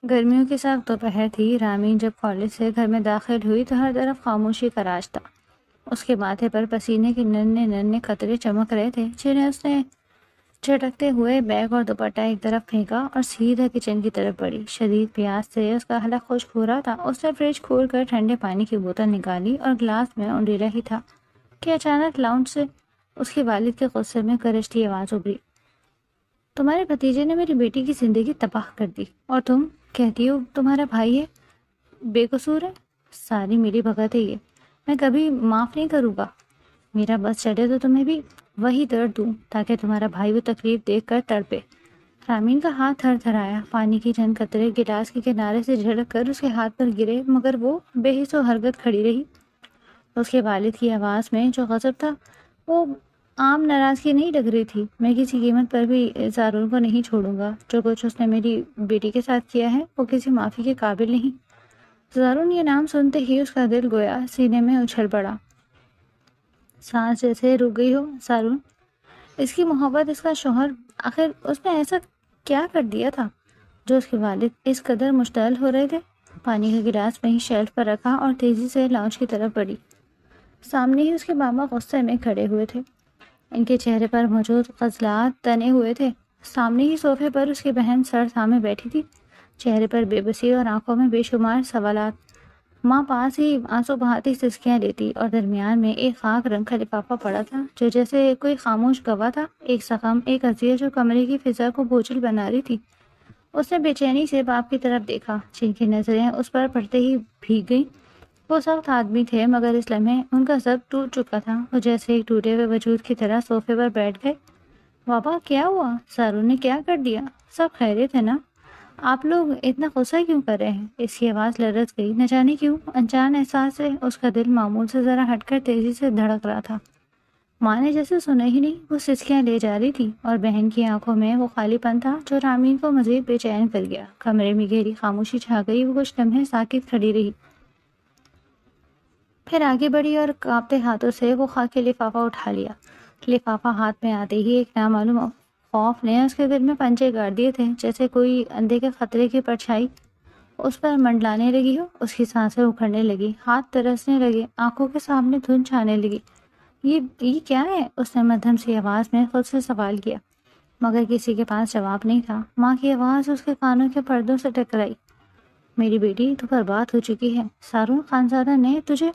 گرمیوں کی سخت دوپہر تھی۔ رامین جب کالج سے گھر میں داخل ہوئی تو ہر طرف خاموشی کا راج تھا۔ اس کے ماتھے پر پسینے کے ننھے ننھے قطرے چمک رہے تھے جنہیں اس نے جھٹکتے ہوئے بیگ اور دوپٹہ ایک طرف پھینکا اور سیدھا کچن کی طرف بڑھی۔ شدید پیاس سے اس کا حلق خشک ہو رہا تھا۔ اس نے فریج کھول کر ٹھنڈے پانی کی بوتل نکالی اور گلاس میں انڈیرا ہی تھا کہ اچانک لاؤنج سے اس کے والد کے غصے میں گرجتی آواز ابھری۔ تمہارے بھتیجے نے میری بیٹی کی زندگی تباہ کر دی اور تم کہتی ہو تمہارا بھائی ہے بے قصور ہے۔ ساری میری بھگت ہے یہ، میں کبھی معاف نہیں کروں گا۔ میرا بس چلے تو تمہیں بھی وہی درد دوں تاکہ تمہارا بھائی وہ تکلیف دیکھ کر تڑپے۔ رامین کا ہاتھ تھر تھر آیا۔ پانی کی چند قطرے گلاس کے کنارے سے جھڑک کر اس کے ہاتھ پر گرے مگر وہ بے حس و حرکت کھڑی رہی۔ اس کے والد کی آواز میں جو غضب تھا وہ عام ناراضگی نہیں لگ رہی تھی۔ میں کسی قیمت پر بھی زارون کو نہیں چھوڑوں گا۔ جو کچھ اس نے میری بیٹی کے ساتھ کیا ہے وہ کسی معافی کے قابل نہیں۔ زارون یہ نام سنتے ہی اس کا دل گویا سینے میں اچھل پڑا۔ سانس جیسے رک گئی ہو۔ زارون، اس کی محبت، اس کا شوہر، آخر اس نے ایسا کیا کر دیا تھا جو اس کے والد اس قدر مشتعل ہو رہے تھے؟ پانی کا گلاس وہیں شیلف پر رکھا اور تیزی سے لاؤنج کی طرف بڑھی۔ سامنے ہی اس کے بابا غصے میں کھڑے ہوئے تھے۔ ان کے چہرے پر موجود غضلات تنے ہوئے تھے۔ سامنے ہی صوفے پر اس کی بہن سر تھامے بیٹھی تھی، چہرے پر بے بسی اور آنکھوں میں بے شمار سوالات۔ ماں پاس ہی آنسو بہاتی سسکیاں لیتی اور درمیان میں ایک خاک رنگ کا لفافہ پڑا تھا جو جیسے کوئی خاموش گواہ تھا، ایک زخم، ایک اذیت جو کمرے کی فضا کو بوجھل بنا رہی تھی۔ اس نے بے چینی سے باپ کی طرف دیکھا جن کی نظریں اس پر پڑتے ہی بھیگ گئیں۔ وہ سخت آدمی تھے مگر اس لمحے ان کا ضبط ٹوٹ چکا تھا۔ وہ جیسے ایک ٹوٹے ہوئے وجود کی طرح صوفے پر بیٹھ گئے۔ بابا کیا ہوا؟ زارون نے کیا کر دیا؟ سب خیریت ہے نا؟ آپ لوگ اتنا غصہ کیوں کر رہے ہیں؟ اس کی آواز لرز گئی، نہ جانے کیوں۔ انجان احساس سے اس کا دل معمول سے ذرا ہٹ کر تیزی سے دھڑک رہا تھا۔ ماں نے جیسے سنا ہی نہیں، وہ سسکیاں لے جا رہی تھی اور بہن کی آنکھوں میں وہ خالی پن تھا جو رامین کو مزید بے چین کر گیا۔ کمرے میں گہری خاموشی چھا گئی۔ وہ کچھ لمحے ساکت کھڑی رہی، پھر آگے بڑھی اور کانپتے ہاتھوں سے وہ خاکی لفافہ اٹھا لیا۔ لفافہ ہاتھ میں آتے ہی ایک نامعلوم خوف نے اس کے دل میں پنجے گاڑ دیے تھے، جیسے کوئی اندھے کے خطرے کی پرچھائی اس پر منڈلانے لگی ہو۔ اس کی سانسیں اکھڑنے لگی، ہاتھ ترسنے لگے، آنکھوں کے سامنے دھند چھانے لگی۔ یہ کیا ہے؟ اس نے مدھم سی آواز میں خود سے سوال کیا مگر کسی کے پاس جواب نہیں تھا۔ ماں کی آواز اس کے کانوں کے پردوں سے ٹکرائی۔ میری بیٹی تو برباد ہو چکی ہے۔ زارون خانزادہ نے تجھے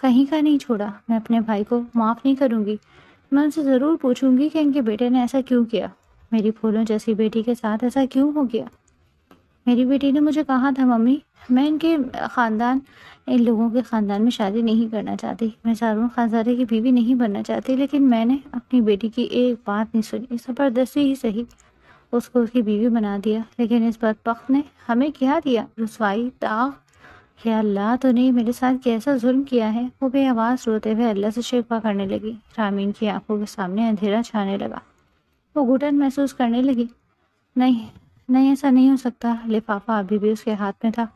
کہیں کا نہیں چھوڑا۔ میں اپنے بھائی کو معاف نہیں کروں گی۔ میں ان سے ضرور پوچھوں گی کہ ان کے بیٹے نے ایسا کیوں کیا، میری پھولوں جیسی بیٹی کے ساتھ ایسا کیوں ہو گیا۔ میری بیٹی نے مجھے کہا تھا ممی میں ان لوگوں کے خاندان میں شادی نہیں کرنا چاہتی، میں زارون خانزادے کی بیوی نہیں بننا چاہتی، لیکن میں نے اپنی بیٹی کی ایک بات نہیں سنی، زبردستی ہی صحیح اس کو اس کی بیوی بنا دیا۔ لیکن اس بدبخت نے ہمیں کیا دیا؟ رسوائی، داغ۔ یا اللہ تو نے میرے ساتھ کیسا ظلم کیا ہے؟ وہ بے آواز روتے ہوئے اللہ سے شکوہ کرنے لگی۔ رامین کی آنکھوں کے سامنے اندھیرا چھانے لگا۔ وہ گھٹن محسوس کرنے لگی۔ نہیں ایسا نہیں ہو سکتا۔ لفافہ ابھی بھی اس کے ہاتھ میں تھا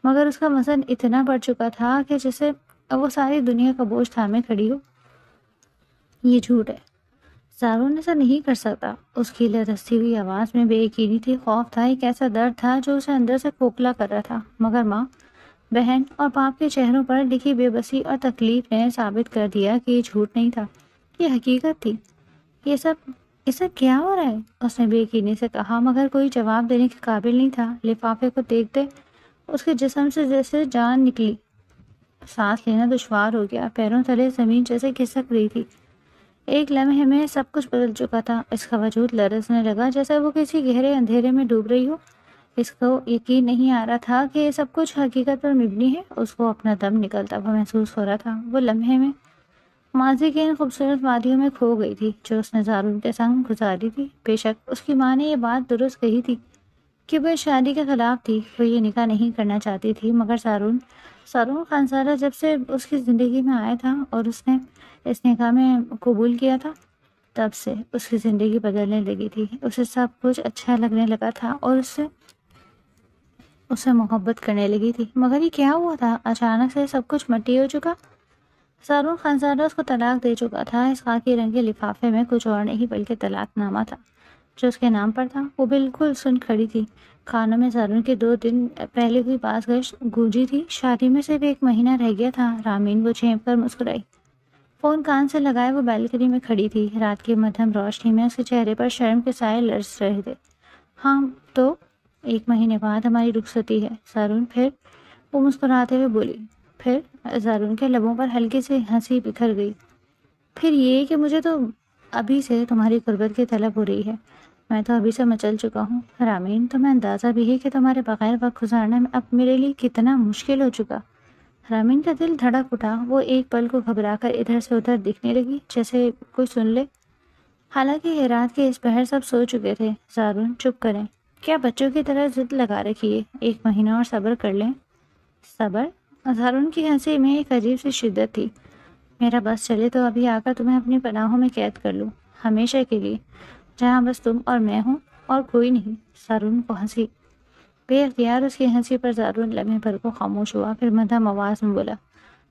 مگر اس کا وزن اتنا بڑھ چکا تھا کہ جیسے وہ ساری دنیا کا بوجھ تھامے کھڑی ہو۔ یہ جھوٹ ہے، زارون ایسا نہیں کر سکتا۔ اس کی لرزتی ہوئی آواز میں بے یقینی تھی، خوف تھا، ایک ایسا درد تھا جو اسے اندر سے کھوکھلا کر رہا تھا۔ مگر ماں، بہن اور باپ کے چہروں پر لکھی بے بسی اور تکلیف نے ثابت کر دیا کہ یہ جھوٹ نہیں تھا، یہ حقیقت تھی۔ یہ سب کیا ہو رہا ہے؟ اس نے بے یقینی سے کہا مگر کوئی جواب دینے کے قابل نہیں تھا۔ لفافے کو دیکھتے اس کے جسم سے جیسے جان نکلی، سانس لینا دشوار ہو گیا، پیروں تلے زمین جیسے کھسک رہی تھی۔ ایک لمحے میں سب کچھ بدل چکا تھا۔ اس کا وجود لرزنے لگا جیسے وہ کسی گہرے اندھیرے میں ڈوب رہی ہو۔ اس کو یقین نہیں آ رہا تھا کہ یہ سب کچھ حقیقت پر مبنی ہے۔ اس کو اپنا دم نکلتا ہوا محسوس ہو رہا تھا۔ وہ لمحے میں ماضی کے ان خوبصورت وادیوں میں کھو گئی تھی جو اس نے زارون کے سنگ گزاری تھی۔ بے شک اس کی ماں نے یہ بات درست کہی تھی کہ وہ اس شادی کے خلاف تھی، وہ یہ نکاح نہیں کرنا چاہتی تھی، مگر زارون خانزادہ جب سے اس کی زندگی میں آیا تھا اور اس نے اس نکاح میں قبول کیا تھا تب سے اس کی زندگی بدلنے لگی تھی۔ اسے سب کچھ اچھا لگنے لگا تھا اور اسے محبت کرنے لگی تھی۔ مگر یہ کیا ہوا تھا؟ اچانک سے سب کچھ مٹی ہو چکا۔ زارون خانزادہ اس کو طلاق دے چکا تھا۔ اس خاکی رنگ کے لفافے میں کچھ اور نہیں بلکہ طلاق نامہ تھا جو اس کے نام پر تھا وہ بالکل سن کھڑی تھی۔ کانوں میں زارون کے 2 دن پہلے ہوئی باز گشت گونجی تھی۔ شادی میں صرف 1 مہینہ رہ گیا تھا۔ رامین کو چھینپ کر مسکرائی۔ فون کان سے لگائے وہ بالکنی میں کھڑی تھی۔ رات کی مدھم روشنی میں اس کے چہرے پر شرم کے سائے لرز رہے تھے۔ ہاں تو 1 مہینے بعد ہماری رخصتی ہے زارون۔ پھر وہ مسکراتے ہوئے بولی۔ پھر زارون کے لبوں پر ہلکی سی ہنسی بکھر گئی۔ پھر یہ کہ مجھے تو ابھی سے تمہاری قربت کی طلب ہو رہی ہے۔ میں تو ابھی سے مچل چکا ہوں رامین، تمہیں اندازہ بھی ہے کہ تمہارے بغیر وقت گزارنا اب میرے لیے کتنا مشکل ہو چکا۔ رامین کا دل دھڑک اٹھا۔ وہ ایک پل کو گھبرا کر ادھر سے ادھر دیکھنے لگی جیسے کوئی سن لے۔ حالانکہ رات کے اس پہر سب سو چکے تھے۔ زارون چپ کریں، کیا بچوں کی طرح ضد لگا رکھی ہے؟ 1 مہینہ اور صبر کر لیں۔ صبر؟ زارون کی ہنسی میں ایک عجیب سی شدت تھی۔ میرا بس چلے تو ابھی آ کر تمہیں اپنی پناہوں میں قید کر لوں، ہمیشہ کے لیے، جہاں بس تم اور میں ہوں اور کوئی نہیں۔ زارون کو ہنسی۔ بے اختیار اس کی ہنسی پر زارون لمحے بھر کو خاموش ہوا، پھر مدھم آواز میں بولا،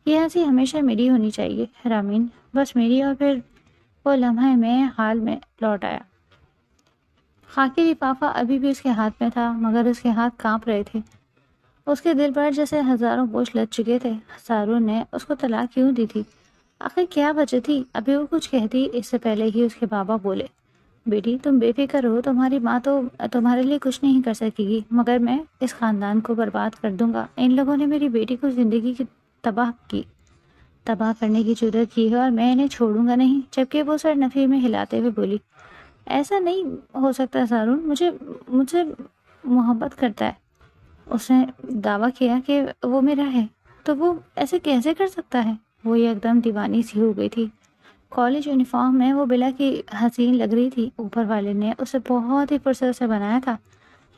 یہ ہنسی ہمیشہ میری ہونی چاہیے رامین، بس میری۔ اور پھر وہ لمحے میں حال میں لوٹ آیا۔ خاکی لفافہ ابھی بھی اس کے ہاتھ میں تھا، مگر اس کے ہاتھ کانپ رہے تھے۔ اس کے دل پر جیسے ہزاروں بوجھ لد چکے تھے۔ زارون نے اس کو طلاق کیوں دی تھی؟ آخر کیا وجہ تھی؟ ابھی وہ کچھ کہتی اس سے پہلے ہی اس کے بابا بولے، بیٹی تم بے فکر ہو، تمہاری ماں تو تمہارے لیے کچھ نہیں کر سکے گی، مگر میں اس خاندان کو برباد کر دوں گا۔ ان لوگوں نے میری بیٹی کو زندگی کی تباہ کرنے کی جرات کی ہے اور میں انہیں چھوڑوں گا نہیں۔ جبکہ وہ سر نفی میں ہلاتے ہوئے بولی، ایسا نہیں ہو سکتا زارون، مجھ سے محبت کرتا ہے۔ اس نے دعویٰ کیا کہ وہ میرا ہے، تو وہ ایسے کیسے کر سکتا ہے؟ وہ ایک دم دیوانی سی ہو گئی تھی۔ کالج یونیفارم میں وہ بلا کی حسین لگ رہی تھی۔ اوپر والے نے اسے بہت ہی فرصت سے بنایا تھا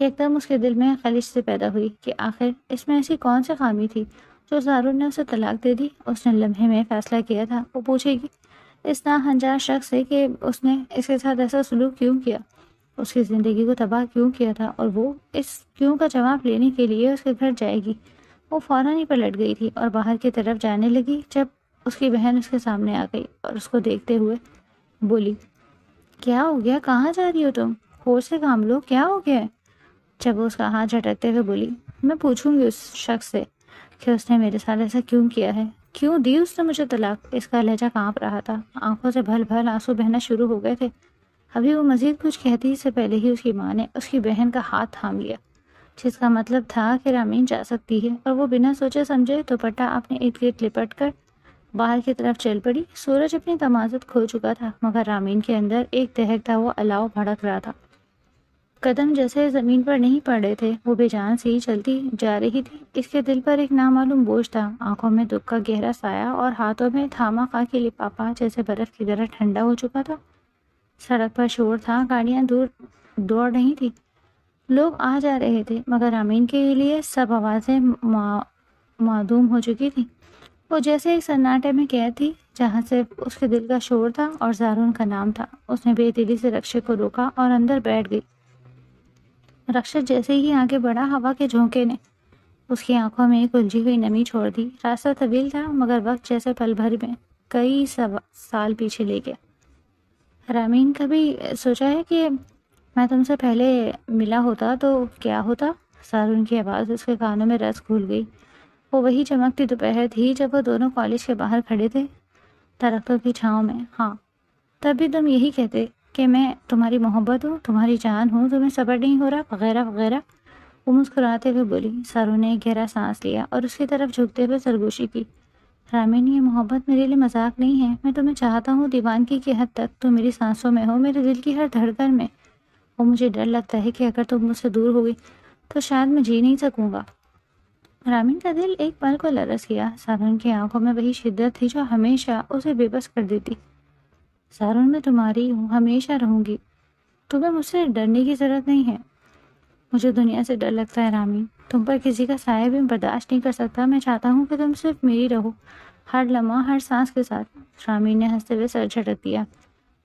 کہ ایک دم اس کے دل میں خلش سے پیدا ہوئی کہ آخر اس میں ایسی کون سی خامی تھی جو زارون نے اسے طلاق دے دی۔ اس نے لمحے میں فیصلہ کیا تھا وہ پوچھے گی اس ناہنجار شخص سے کہ اس نے اس کے ساتھ ایسا سلوک کیوں کیا، اس کی زندگی کو تباہ کیوں کیا تھا، اور وہ اس کیوں کا جواب لینے کے لیے اس کے گھر جائے گی۔ وہ فوراً ہی پلٹ گئی تھی اور باہر کی طرف جانے لگی جب اس کی بہن اس کے سامنے آ گئی اور اس کو دیکھتے ہوئے بولی، کیا ہو گیا، کہاں جا رہی ہو تم؟ ہوش سے کام لو، کیا ہو گیا ہے؟ جب وہ اس کا ہاتھ جھٹکتے ہوئے بولی، میں پوچھوں گی اس شخص سے کہ اس نے میرے ساتھ ایسا کیوں کیا ہے، کیوں دی اس نے مجھے طلاق۔ اس کا لہجہ کانپ رہا تھا، آنکھوں سے بھل بھل آنسو بہنا شروع ہو گئے تھے۔ ابھی وہ مزید کچھ کہتی سے پہلے ہی اس کی ماں نے اس کی بہن کا ہاتھ تھام لیا، جس کا مطلب تھا کہ رامین جا سکتی ہے، اور وہ بنا سوچے سمجھے دوپٹہ اپنے ارد گرد لپٹ کر باہر کی طرف چل پڑی۔ سورج اپنی تمازت کھو چکا تھا، مگر رامین کے اندر ایک دہکتا ہوا الاؤ بھڑک رہا تھا۔ قدم جیسے زمین پر نہیں پڑ رہے تھے، وہ بے جان سے ہی چلتی جا رہی تھی۔ اس کے دل پر ایک نامعلوم بوجھ تھا، آنکھوں میں دکھ کا گہرا سایہ اور ہاتھوں میں تھاما خاکی لفافہ جیسے برف کی طرح ٹھنڈا ہو چکا تھا۔ سڑک پر شور تھا، گاڑیاں دور دوڑ رہی تھی، لوگ آ جا رہے تھے، مگر رامین کے لیے سب آوازیں معدوم ہو چکی تھیں۔ وہ جیسے ایک سناٹے میں قید تھی جہاں صرف اس کے دل کا شور تھا اور زارون کا نام تھا۔ اس نے بے دلی سے رکشے کو روکا اور اندر بیٹھ گئی۔ رکشہ جیسے ہی آگے بڑھا، ہوا کے جھونکے نے اس کی آنکھوں میں ایک الجھی ہوئی نمی چھوڑ دی۔ راستہ طویل تھا، مگر وقت جیسے پل بھر میں کئی سال پیچھے لے گیا۔ رامین، کبھی سوچا ہے کہ میں تم سے پہلے ملا ہوتا تو کیا ہوتا؟ زارون کی آواز اس کے کانوں میں رس گھول گئی۔ وہ وہی چمکتی دوپہر تھی جب وہ دونوں کالج کے باہر کھڑے تھے، درختوں کی چھاؤں میں۔ ہاں، تب بھی تم یہی کہتے کہ میں تمہاری محبت ہوں، تمہاری جان ہوں، تمہیں صبر نہیں ہو رہا، وغیرہ وغیرہ۔ وہ مسکراتے ہوئے بولی۔ زارون نے ایک گہرا سانس لیا اور اس کی طرف جھکتے ہوئے سرگوشی کی۔ رامین، یہ محبت میرے لیے مذاق نہیں ہے، میں تمہیں چاہتا ہوں دیوانگی کی حد تک، تم میری سانسوں میں ہو، میرے دل کی ہر دھڑکن میں۔ وہ مجھے ڈر لگتا ہے کہ اگر تم مجھ سے دور ہو گئی تو شاید میں جی نہیں سکوں گا۔ رامین کا دل ایک پل کو لرز گیا۔ زارون کی آنکھوں میں وہی شدت تھی جو ہمیشہ اسے بے بس کر دیتی۔ زارون، میں تمہاری ہوں، ہمیشہ رہوں گی، تمہیں مجھ سے ڈرنے کی ضرورت نہیں ہے۔ مجھے دنیا سے ڈر لگتا ہے رامین، تم پر کسی کا سایہ بھی برداشت نہیں کر سکتا۔ میں چاہتا ہوں کہ تم صرف میری رہو، ہر لمحہ، ہر سانس کے ساتھ۔ رامین نے ہنستے ہوئے سر جھٹک دیا،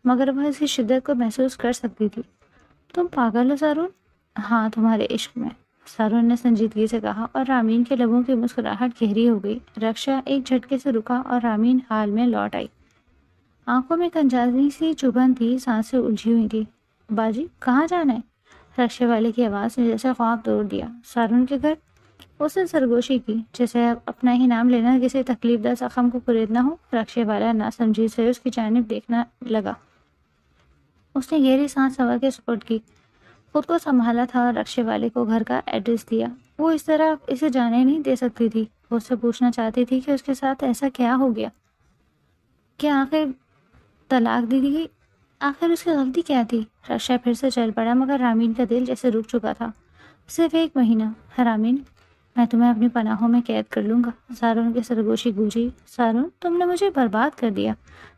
مگر وہ اس کی شدت کو محسوس کر سکتی تھی۔ تم پاگل ہو زارون؟ ہاں، تمہارے عشق میں، زارون نے سنجیدگی سے کہا، اور رامین کے لبوں کی مسکراہٹ گہری ہو گئی۔ رکشہ ایک جھٹکے سے رکا اور رامین حال میں لوٹ آئی۔ آنکھوں میں کنجاسی سی چبھن تھی، سانسیں الجھی ہوئی تھی۔ باجی کہاں جانا ہے؟ رکشے والے کی آواز نے جیسے خواب توڑ دیا۔ سارون کے گھر۔ اس نے سرگوشی کی جیسے اب اپنا ہی نام لینا کسی تکلیف دہ زخم کو خریدنا ہو۔ رکشے والا ناسمجھی سے اس کی جانب دیکھنا لگا۔ اس نے گہری سانس ہوا کے سپرد کی، خود کو سنبھالا تھا اور رکشے والے کو گھر کا ایڈریس دیا۔ وہ اس طرح اسے جانے نہیں دے سکتی تھی۔ وہ اس سے پوچھنا چاہتی تھی کہ اس کے ساتھ ایسا کیا ہو گیا؟ کیا آخر طلاق دے دی گئی؟ آخر اس کی غلطی کیا تھی؟ رکشا پھر سے چل پڑا مگر رامین کا دل جیسے رک چکا تھا۔ صرف 1 مہینہ۔ رامین، میں تمہیں اپنی پناہوں میں قید کر لوں گا۔ سارون کی سرگوشی گونجی۔ سارون، تم نے مجھے برباد کر دیا،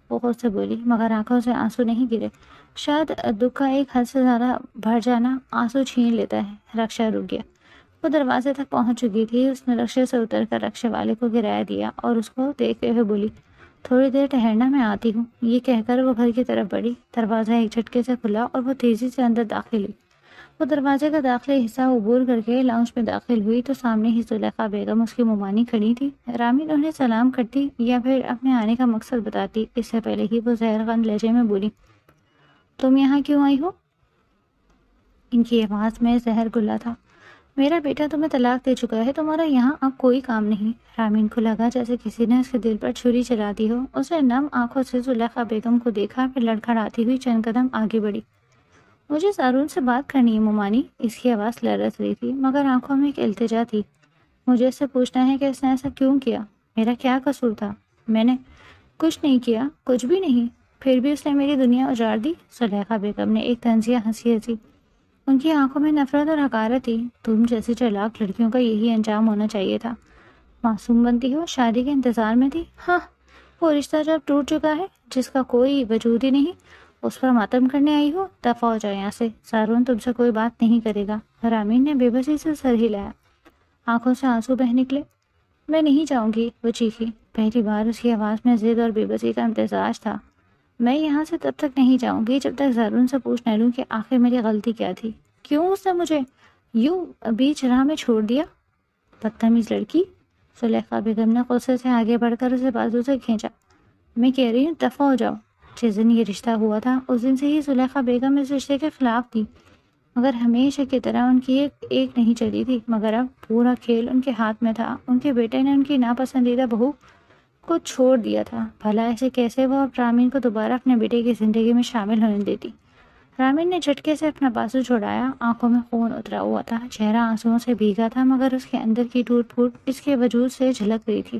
وہ خود سے بولی مگر آنکھوں سے آنسو نہیں گرے۔ شاید دکھ کا ایک حد سے زیادہ بڑھ جانا آنسو چھین لیتا ہے۔ رکشا رک گیا۔ وہ دروازے تک پہنچ چکی تھی۔ اس نے رکشے سے اتر کر رکشے والے کو کرایہ دیا اور اس کو دیکھتے ہوئے بولی، تھوڑی دیر ٹہرنا، میں آتی ہوں۔ یہ کہہ کر وہ گھر کی طرف بڑھی۔ دروازہ ایک جھٹکے سے کھلا اور وہ تیزی سے اندر داخل ہوئی۔ وہ دروازے کا داخلی حصہ عبور کر کے لاؤنج میں داخل ہوئی تو سامنے ہی زلیخا بیگم اس کی ممانی کھڑی تھی۔ رامین انہیں سلام کرتی یا پھر اپنے آنے کا مقصد بتاتی، اس سے پہلے ہی وہ زہرخند لہجے میں بولی، تم یہاں کیوں آئی ہو؟ ان کی آواز میں زہر گلا تھا۔ میرا بیٹا تمہیں طلاق دے چکا ہے، تمہارا یہاں اب کوئی کام نہیں۔ رامین کو لگا جیسے کسی نے اس کے دل پر چھری چلا دی ہو۔ اس نے نم آنکھوں سے زلیخا بیگم کو دیکھا، پھر لڑکھڑاتی ہوئی چند قدم آگے بڑھی۔ مجھے سارون سے بات کرنی ہے ممانی۔ اس کی آواز لرز رہی تھی مگر آنکھوں میں ایک التجا تھی۔ مجھے اس سے پوچھنا ہے کہ اس نے ایسا کیوں کیا؟ میرا کیا قصور تھا؟ میں نے کچھ نہیں کیا، کچھ بھی نہیں۔ پھر بھی اس نے میری دنیا اجاڑ دی۔ زلیخا بیگم نے ایک طنزیہ ہنسی ہنسی۔ ان کی آنکھوں میں نفرت اور حقارت تھی۔ تم جیسی چلاک لڑکیوں کا یہی انجام ہونا چاہیے تھا۔ معصوم بنتی ہو، شادی کے انتظار میں تھی۔ ہاں، وہ رشتہ جب ٹوٹ چکا ہے، جس کا کوئی وجود ہی نہیں، اس پر ماتم کرنے آئی ہو؟ دفع ہو جاؤ یہاں سے۔ سارون تم سے کوئی بات نہیں کرے گا۔ رامین نے بے بسی سے سر ہلایا۔ آنکھوں سے آنسو بہہ نکلے۔ میں نہیں جاؤں گی، وہ چیخی۔ پہلی بار اس کی آواز میں ضد اور بے بسی کا امتزاج تھا۔ میں یہاں سے تب تک نہیں جاؤں گی جب تک سارون سے پوچھ نہ لوں کہ آخر میری غلطی کیا تھی، کیوں اس نے مجھے یوں بیچ راہ میں چھوڑ دیا؟ بدتمیز لڑکی۔ زلیخا بیگم نے غصے سے آگے بڑھ کر اسے بازو سے کھینچا۔ میں کہہ رہی ہوں دفع ہو جاؤ۔ جس دن یہ رشتہ ہوا تھا اس دن سے ہی زلیخا بیگم اس رشتے کے خلاف تھی، مگر ہمیشہ کی طرح ان کی ایک نہیں چلی تھی۔ مگر اب پورا کھیل ان کے ہاتھ میں تھا۔ ان کے بیٹے نے ان کی ناپسندیدہ بہو کو چھوڑ دیا تھا۔ بھلا ایسے کیسے وہ اب رامین کو دوبارہ اپنے بیٹے کی زندگی میں شامل ہونے دیتی؟ رامین نے جھٹکے سے اپنا بازو چھوڑایا۔ آنکھوں میں خون اترا ہوا تھا، چہرہ آنسوؤں سے بھیگا تھا مگر اس کے اندر کی ٹوٹ پھوٹ اس کے وجود سے جھلک رہی تھی۔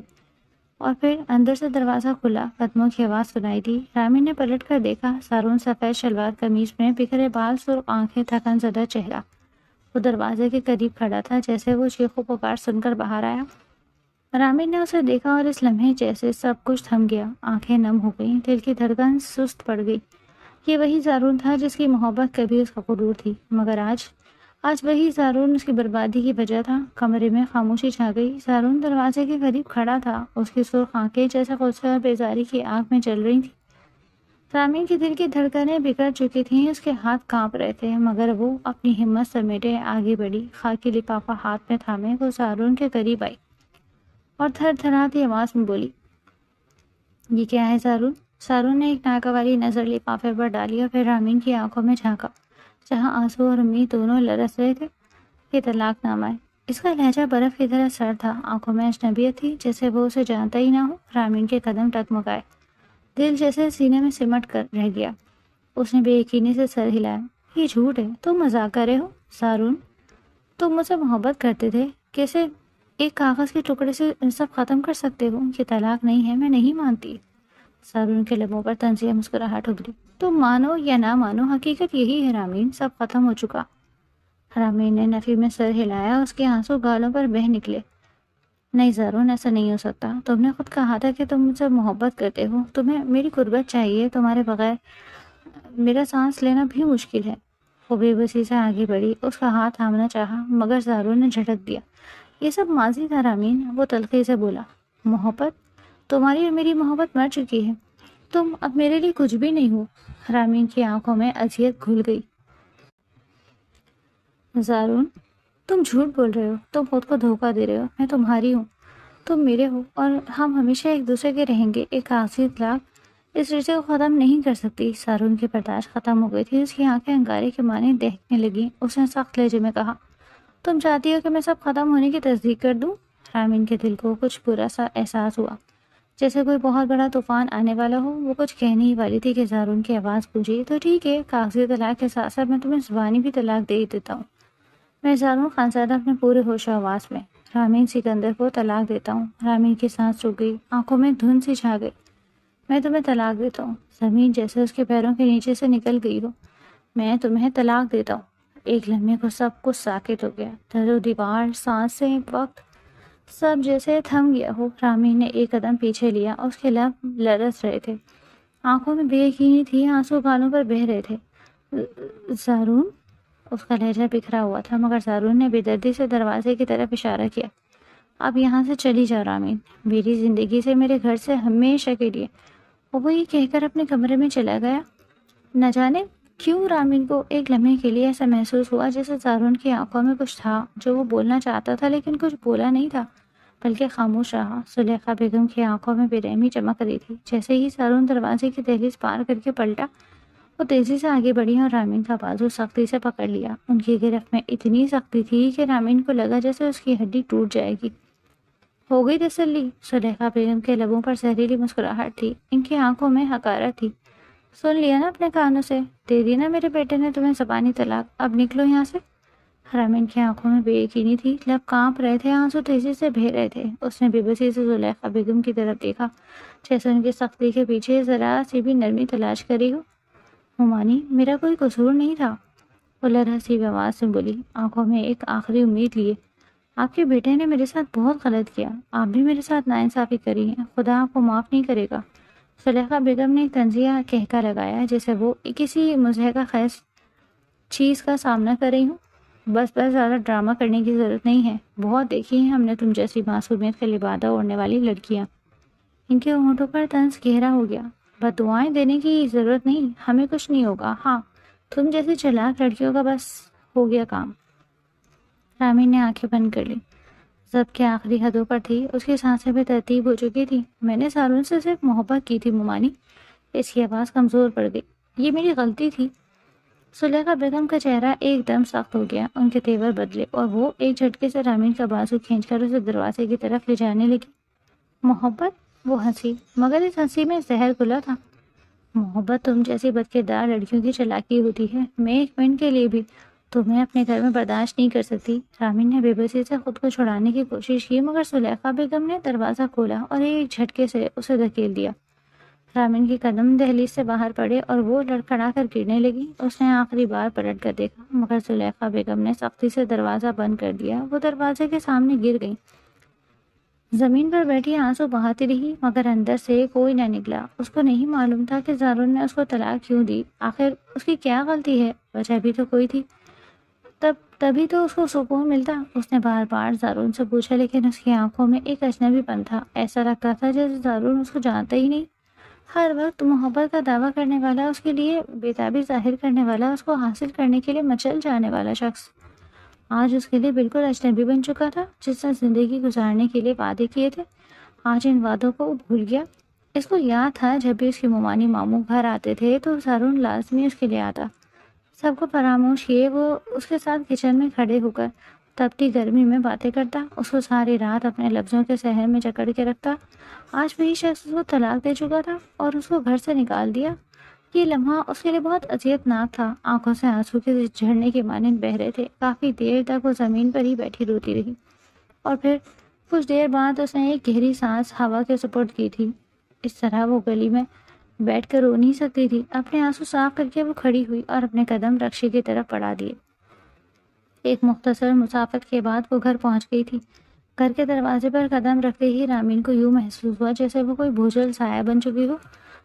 اور پھر اندر سے دروازہ کھلا، قدموں کی آواز سنائی دی۔ رامین نے پلٹ کر دیکھا۔ سارون سفید شلوار قمیض میں، بکھرے بال، سرخ آنکھیں، تھکن زدہ چہرہ۔ وہ دروازے کے قریب کھڑا تھا جیسے وہ چیخ و پکار سن کر باہر آیا۔ رامین نے اسے دیکھا اور اس لمحے جیسے سب کچھ تھم گیا، آنکھیں نم ہو گئیں، دل کی دھڑکن سست پڑ گئی۔ یہ وہی سارون تھا جس کی محبت کبھی اس کا غرور تھی، مگر آج وہی سارون اس کی بربادی کی وجہ تھا۔ کمرے میں خاموشی چھا گئی۔ سارون دروازے کے قریب کھڑا تھا، اس کی سرخ آنکھیں جیسے غصے اور بیزاری کی آگ میں جل رہی تھیں۔ رامین کی دل کی دھڑکنیں بگڑ چکی تھیں، اس کے ہاتھ کانپ رہے تھے مگر وہ اپنی ہمت سمیٹے آگے بڑھی۔ خاکی لفافہ ہاتھ میں تھامے وہ سارون کے قریب آئی اور تھر تھراتی آواز میں بولی، یہ کیا ہے سارون؟ سارون نے ایک ناگواری نظر لفافے پر ڈالی اور پھر رامین کی آنکھوں میں جھانکا جہاں آنسو اور امید دونوں لرز رہے تھے۔ یہ طلاق نامہ ہے۔ اس کا لہجہ برف کی طرح سرد تھا، آنکھوں میں اجنبیت تھی جیسے وہ اسے جانتا ہی نہ ہو۔ رامین کے قدم ٹگمگائے، دل جیسے سینے میں سمٹ کر رہ گیا۔ اس نے بے یقینی سے سر ہلایا۔ یہ جھوٹ ہے، تم مذاق کر رہے ہو سارون؟ تم مجھ سے محبت کرتے تھے، کیسے ایک کاغذ کے ٹکڑے سے سب ختم کر سکتے ہو؟ یہ طلاق نہیں ہے، میں نہیں مانتی۔ سارون کے لبوں پر طنزیہ مسکراہٹ ابھری۔ تم مانو یا نہ مانو، حقیقت یہی ہے رامین، سب ختم ہو چکا۔ رامین نے نفی میں سر ہلایا، اس کے آنسو گالوں پر بہہ نکلے۔ نہیں سارون، ایسا نہیں ہو سکتا۔ تم نے خود کہا تھا کہ تم مجھ سے محبت کرتے ہو، تمہیں میری قربت چاہیے، تمہارے بغیر میرا سانس لینا بھی مشکل ہے۔ وہ بے بسی سے آگے بڑھی، اس کا ہاتھ تھامنا چاہا مگر سارون نے جھٹک دیا۔ یہ سب ماضی تھا رامین، وہ تلخی سے بولا۔ محبت؟ تمہاری اور میری محبت مر چکی ہے، تم اب میرے لیے کچھ بھی نہیں ہو۔ رامین کی آنکھوں میں اذیت گھل گئی۔ سارون، تم جھوٹ بول رہے ہو، تم خود کو دھوکہ دے رہے ہو۔ میں تمہاری ہوں، تم میرے ہو، اور ہم ہمیشہ ایک دوسرے کے رہیں گے۔ ایک کاغذی طلاق اس رشتے کو ختم نہیں کر سکتی۔ سارون کی برداشت ختم ہو گئی تھی، اس کی آنکھیں انگارے کے معنی دہکنے لگیں۔ اس نے سخت لہجے میں کہا، تم چاہتی ہو کہ میں سب ختم ہونے کی تصدیق کر دوں؟ رامین کے دل کو کچھ برا سا احساس ہوا، جیسے کوئی بہت بڑا طوفان آنے والا ہو۔ وہ کچھ کہنے ہی والی تھی کہ زارون کی آواز گونجی، تو ٹھیک ہے، کاغذی طلاق کے ساتھ ساتھ میں تمہیں زبانی بھی طلاق دے ہی دیتا ہوں۔ میں زارون خانزادہ اپنے پورے ہوش و حواس میں رامین سکندر کو طلاق دیتا ہوں۔ رامین کی سانس رک گئی، آنکھوں میں دھند سی چھا گئی۔ میں تمہیں طلاق دیتا ہوں۔ زمین جیسے اس کے پیروں کے نیچے سے نکل گئی ہو۔ میں تمہیں طلاق دیتا ہوں۔ ایک لمحے کو سب کچھ ساکت ہو گیا۔ در و دیوار، سانسیں، وقت، سب جیسے تھم گیا ہو۔ رامین نے ایک قدم پیچھے لیا، اس کے لب لرز رہے تھے، آنکھوں میں بے یقینی تھی، آنسو گالوں پر بہہ رہے تھے۔ زارون؟ اس کا لہجہ بکھرا ہوا تھا، مگر زارون نے بے دردی سے دروازے کی طرف اشارہ کیا۔ اب یہاں سے چلی جا رامین، میری زندگی سے، میرے گھر سے، ہمیشہ کے لیے۔ وہ یہ کہہ کر اپنے کمرے میں چلا گیا۔ نہ جانے کیوں رامین کو ایک لمحے کے لیے ایسا محسوس ہوا جیسے زارون کی آنکھوں میں کچھ تھا جو وہ بولنا چاہتا تھا لیکن کچھ بولا نہیں تھا، بلکہ خاموش رہا۔ زلیخا بیگم کی آنکھوں میں بے رحمی چمک رہی تھی۔ جیسے ہی زارون دروازے کی دہلیز پار کر کے پلٹا، وہ تیزی سے آگے بڑھی اور رامین کا بازو سختی سے پکڑ لیا۔ ان کی گرفت میں اتنی سختی تھی کہ رامین کو لگا جیسے اس کی ہڈی ٹوٹ جائے گی۔ ہو گئی تسلی؟ زلیخا بیگم کے لبوں پر زہریلی مسکراہٹ تھی، ان کی آنکھوں میں حقارت تھی۔ سن لیا نا اپنے کانوں سے؟ دے دی نا میرے بیٹے نے تمہیں زبانی طلاق، اب نکلو یہاں سے۔ رامین کی آنکھوں میں بے یقینی تھی، لب کانپ رہے تھے، آنسو تیزی سے بہہ رہے تھے۔ اس نے بے بسی سے زلیخا بیگم کی طرف دیکھا، جیسے ان کی سختی کے پیچھے ذرا سی بھی نرمی تلاش کری ہو۔ مومانی، میرا کوئی قصور نہیں تھا، وہ لرزتی آواز سے بولی، آنکھوں میں ایک آخری امید لیے۔ آپ کے بیٹے نے میرے ساتھ بہت غلط کیا، آپ بھی میرے ساتھ ناانصافی کری ہے، خدا آپ کو معاف نہیں کرے گا۔ زلیخا بیگم نے ایک طنزیہ کہکا لگایا، جیسے وہ کسی مضحکہ خیز چیز کا سامنا کر رہی ہوں۔ بس زیادہ ڈرامہ کرنے کی ضرورت نہیں ہے، بہت دیکھی ہیں ہم نے تم جیسی معصومیت کا لبادہ اوڑھنے والی لڑکیاں۔ ان کے ہونٹوں پر طنز گہرا ہو گیا۔ بد دعائیں دینے کی ضرورت نہیں، ہمیں کچھ نہیں ہوگا، ہاں تم جیسی چلاک لڑکیوں کا بس ہو گیا کام۔ رامین نے آنکھیں بند کر لی، ضبط کے آخری حدوں پر تھی، اس کی سانسیں بھی ترتیب ہو چکی تھی۔ میں نے زارون سے صرف محبت کی تھی مومانی۔ اس کی آواز کمزور پڑ گئی، یہ میری غلطی تھی۔ زلیخا بیگم کا چہرہ ایک دم سخت ہو گیا، ان کے تیور بدلے اور وہ ایک جھٹکے سے رامین کا بازو کھینچ کر اسے دروازے کی طرف لے جانے لگی۔ محبت؟ وہ ہنسی، مگر اس ہنسی میں زہر گھلا تھا۔ محبت تم جیسی بدکردار لڑکیوں کی چالاکی ہوتی ہے، میں ایک منٹ کے لیے بھی تمہیں اپنے گھر میں برداشت نہیں کر سکتی۔ رامین نے بے بسی سے خود کو چھڑانے کی کوشش کی، مگر زلیخا بیگم نے دروازہ کھولا اور ایک جھٹکے سے اسے دھکیل دیا۔ رامین کے قدم دہلیز سے باہر پڑے اور وہ لڑکھڑا کر گرنے لگی۔ اس نے آخری بار پلٹ کر دیکھا، مگر زلیخا بیگم نے سختی سے دروازہ بند کر دیا۔ وہ دروازے کے سامنے گر گئی، زمین پر بیٹھی آنسو بہاتی رہی، مگر اندر سے کوئی نہ نکلا۔ اس کو نہیں معلوم تھا کہ زارون نے اس کو طلاق کیوں دی، آخر اس کی کیا غلطی ہے، وجہ بھی تو کوئی تھی، تبھی تو اس کو سکون ملتا۔ اس نے بار بار زارون سے پوچھا، لیکن اس کی آنکھوں میں ایک اجنبی پن تھا، ایسا لگتا تھا جیسے زارون اس کو جانتا ہی نہیں۔ ہر وقت محبت کا دعویٰ کرنے والا، اس کے لیے بےتابی ظاہر کرنے والا، اس کو حاصل کرنے کے لیے مچل جانے والا شخص آج اس کے لیے بالکل اجنبی بن چکا تھا۔ جس نے زندگی گزارنے کے لیے وعدے کیے تھے، آج ان وعدوں کو بھول گیا۔ اس کو یاد تھا جب بھی اس کی مومانی ماموں گھر آتے تھے تو زارون لازمی اس کے لیے آتا۔ سب کو فراموش کیے وہ اس کے ساتھ کچن میں کھڑے ہو کر تپتی گرمی میں باتیں کرتا، اس کو ساری رات اپنے لفظوں کے سحر میں جکڑ کے رکھتا۔ آج وہی شخص اس کو طلاق دے چکا تھا اور اس کو گھر سے نکال دیا۔ یہ لمحہ اس کے لیے بہت اذیت ناک تھا، آنکھوں سے آنسو کے جھڑنے کے مانند بہہ رہے تھے۔ کافی دیر تک وہ زمین پر ہی بیٹھی روتی رہی، اور پھر کچھ دیر بعد اس نے ایک گہری سانس ہوا کے سپرد کی تھی۔ اس طرح وہ گلی میں بیٹھ کر رو نہیں سکتی تھی۔ اپنے آنسو صاف کر کے وہ کھڑی ہوئی اور اپنے قدم رکشے کی طرف بڑھا دیے۔ ایک مختصر مسافت کے بعد وہ گھر پہنچ گئی تھی۔ گھر کے دروازے پر قدم رکھتے ہی رامین کو یوں محسوس ہوا جیسے وہ کوئی بھوجل سایہ بن چکی ہو،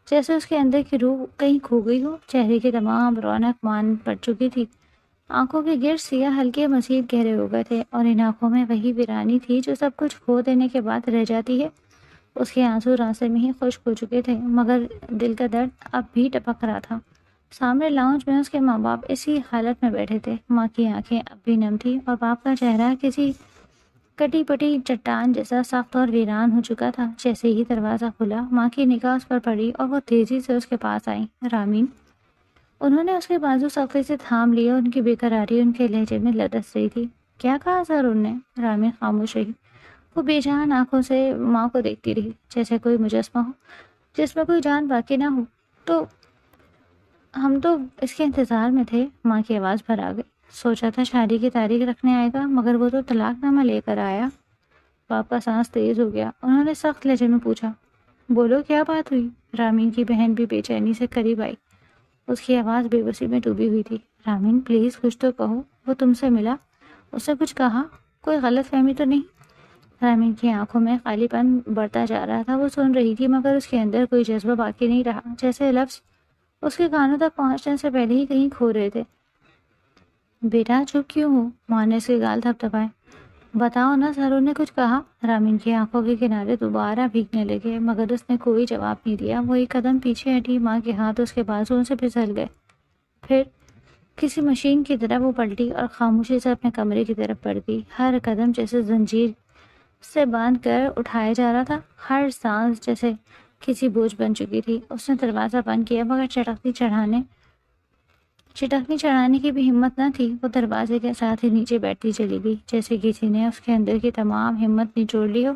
جیسے اس کے اندر کی روح کہیں کھو گئی ہو۔ چہرے کی تمام رونق مان پڑ چکی تھی، آنکھوں کے گرد سیاہ حلقے مزید گہرے ہو گئے تھے، اور ان آنکھوں میں وہی ویرانی تھی جو سب کچھ کھو دینے کے بعد رہ جاتی ہے۔ اس کے آنسو راستے میں ہی خشک ہو چکے تھے، مگر دل کا درد اب بھی ٹپک رہا تھا۔ سامنے لاؤنج میں اس کے ماں باپ اسی حالت میں بیٹھے تھے۔ ماں کی آنکھیں اب بھی نم تھی اور باپ کا چہرہ کسی کٹی پٹی چٹان جیسا سخت اور ویران ہو چکا تھا۔ جیسے ہی دروازہ کھلا، ماں کی نگاہ اس پر پڑی اور وہ تیزی سے اس کے پاس آئی۔ رامین، انہوں نے اس کے بازو سختی سے تھام لیا، ان کی بے قراری ان کے لہجے میں لرز رہی تھی۔ کیا کہا سر نے؟ رامین خاموش رہی۔ وہ بے جان آنکھوں سے ماں کو دیکھتی رہی، جیسے کوئی مجسمہ ہو جس میں کوئی جان باقی نہ ہو۔ تو ہم تو اس کے انتظار میں تھے، ماں کی آواز بھر آ گئی۔ سوچا تھا شادی کی تاریخ رکھنے آئے گا، مگر وہ تو طلاق نامہ لے کر آیا۔ باپ کا سانس تیز ہو گیا۔ انہوں نے سخت لہجے میں پوچھا، بولو کیا بات ہوئی؟ رامین کی بہن بھی بے چینی سے قریب آئی، اس کی آواز بے بسی میں ڈوبی ہوئی تھی۔ رامین پلیز کچھ تو کہو، وہ تم سے ملا، اس نے کچھ کہا؟ کوئی غلط فہمی تو نہیں؟ رامین کی آنکھوں میں خالی پن بڑھتا جا رہا تھا۔ وہ سن رہی تھی مگر اس کے اندر کوئی جذبہ باقی نہیں رہا، جیسے لفظ اس کے کانوں تک پہنچنے سے پہلے ہی کہیں کھو رہے تھے۔ بیٹا چپ کیوں ہو؟ ماں نے اس کے گال تھپ تھپائے۔ بتاؤ نا، سروں نے کچھ کہا؟ رامین کی آنکھوں کے کنارے دوبارہ بھیگنے لگے، مگر اس نے کوئی جواب نہیں دیا۔ وہ ایک قدم پیچھے ہٹی، ماں کے ہاتھ اس کے بازوؤں سے پھسل گئے۔ پھر کسی مشین کی طرح وہ پلٹی اور خاموشی سے اپنے کمرے کی طرف بڑھ گئی۔ ہر قدم جیسے زنجیر سے باندھ کر اٹھایا جا رہا تھا، ہر سانس جیسے کسی بوجھ بن چکی تھی۔ اس نے دروازہ بند کیا، مگر چٹکنی چڑھانے کی بھی ہمت نہ تھی۔ وہ دروازے کے ساتھ ہی نیچے بیٹھتی چلی گئی، جیسے کسی نے اس کے اندر کی تمام ہمت نچوڑ لی ہو۔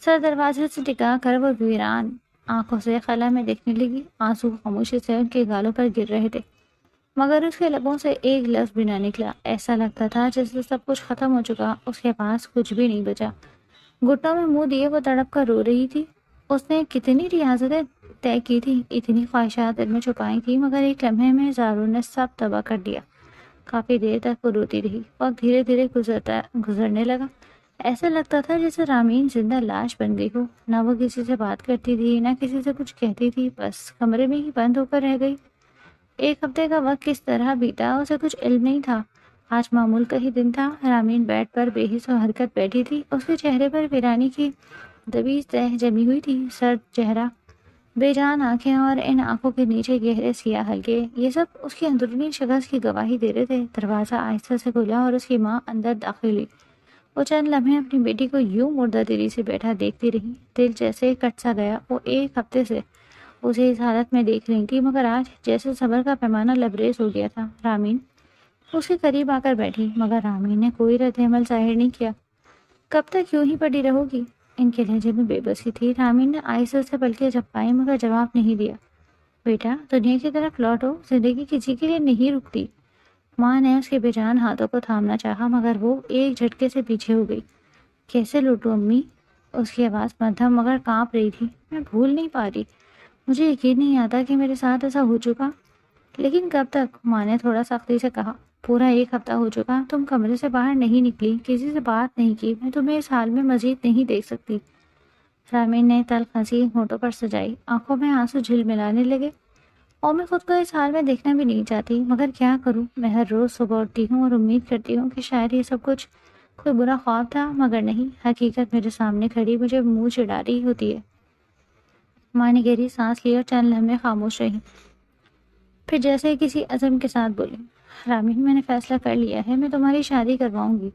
سر دروازے سے ٹکا کر وہ ویران آنکھوں سے خلا میں دیکھنے لگی۔ آنسو خاموشی سے ان کے گالوں پر گر رہے تھے، مگر اس کے لبوں سے ایک لفظ بھی نہ نکلا۔ ایسا لگتا تھا جیسے سب کچھ ختم ہو چکا، اس کے پاس کچھ بھی نہیں بچا۔ گھٹنوں میں منہ دیے وہ تڑپ کر رو رہی تھی۔ اس نے کتنی ریاضتیں طے کی تھی، اتنی خواہشات دل میں چھپائی تھی، مگر ایک لمحے میں زارو نے سب تباہ کر دیا۔ کافی دیر تک وہ روتی رہی۔ وقت دھیرے دھیرے گزرنے لگا۔ ایسا لگتا تھا جیسے رامین زندہ لاش بن گئی ہو۔ نہ وہ کسی سے بات کرتی تھی، نہ کسی سے کچھ کہتی تھی، بس کمرے میں ہی بند ہو کر رہ گئی۔ ایک ہفتے کا وقت کس طرح بیتا اسے کچھ علم نہیں تھا۔ آج معمول کا ہی دن تھا۔ رامین بیڈ پر بے حس و حرکت بیٹھی تھی، اس کے چہرے پر ویرانی کی دبی تہ جمی ہوئی تھی۔ سرد چہرہ، بے جان آنکھیں اور ان آنکھوں کے نیچے گہرے سیاہ حلقے، یہ سب اس کی اندرونی شخص کی گواہی دے رہے تھے۔ دروازہ آہستہ سے کھلا اور اس کی ماں اندر داخل ہوئی۔ وہ چند لمحے اپنی بیٹی کو یوں مردہ دلی سے بیٹھا دیکھتی رہی، دل جیسے کٹ سا گیا۔ وہ ایک ہفتے سے اسے اس حالت میں دیکھ رہی تھی، مگر آج جیسے صبر کا پیمانہ لبریز ہو گیا تھا۔ رامین اس کے قریب آ کر بیٹھی، مگر رامین نے کوئی رد عمل ظاہر نہیں کیا۔ کب تک یوں ہی پڑی رہو گی؟ ان کے لہجے میں بے بسی تھی۔ رامین نے آہستہ سے پلکیں جھپکائی، مگر جواب نہیں دیا۔ بیٹا دنیا کی طرف لوٹو، زندگی کسی کے لیے نہیں رکتی۔ ماں نے اس کے بے جان ہاتھوں کو تھامنا چاہا، مگر وہ ایک جھٹکے سے پیچھے ہو گئی۔ کیسے لوٹوں امی؟ اس کی آواز مدھم مگر کانپ رہی تھی۔ میں بھول نہیں پا رہی، مجھے یقین نہیں آتا کہ میرے ساتھ ایسا ہو چکا۔ لیکن کب تک؟ ماں نے تھوڑا سختی سے کہا۔ پورا ایک ہفتہ ہو چکا، تم کمرے سے باہر نہیں نکلی، کسی سے بات نہیں کی۔ میں تمہیں اس حال میں مزید نہیں دیکھ سکتی۔ رامین نے تلخ ہنسی ہونٹوں پر سجائی، آنکھوں میں آنسو جھلملانے لگے۔ اور میں خود کو اس حال میں دیکھنا بھی نہیں چاہتی، مگر کیا کروں؟ میں ہر روز صبح اٹھتی ہوں اور امید کرتی ہوں کہ شاید یہ سب کچھ کوئی برا خواب تھا، مگر نہیں، حقیقت میرے سامنے کھڑی مجھے منہ چڑھا رہی ہوتی ہے۔ ماں نے گہری سانس لی اور چند لمحے خاموش رہی، پھر جیسے کسی عزم کے ساتھ بولی، رامین میں نے فیصلہ کر لیا ہے، میں تمہاری شادی کرواؤں گی،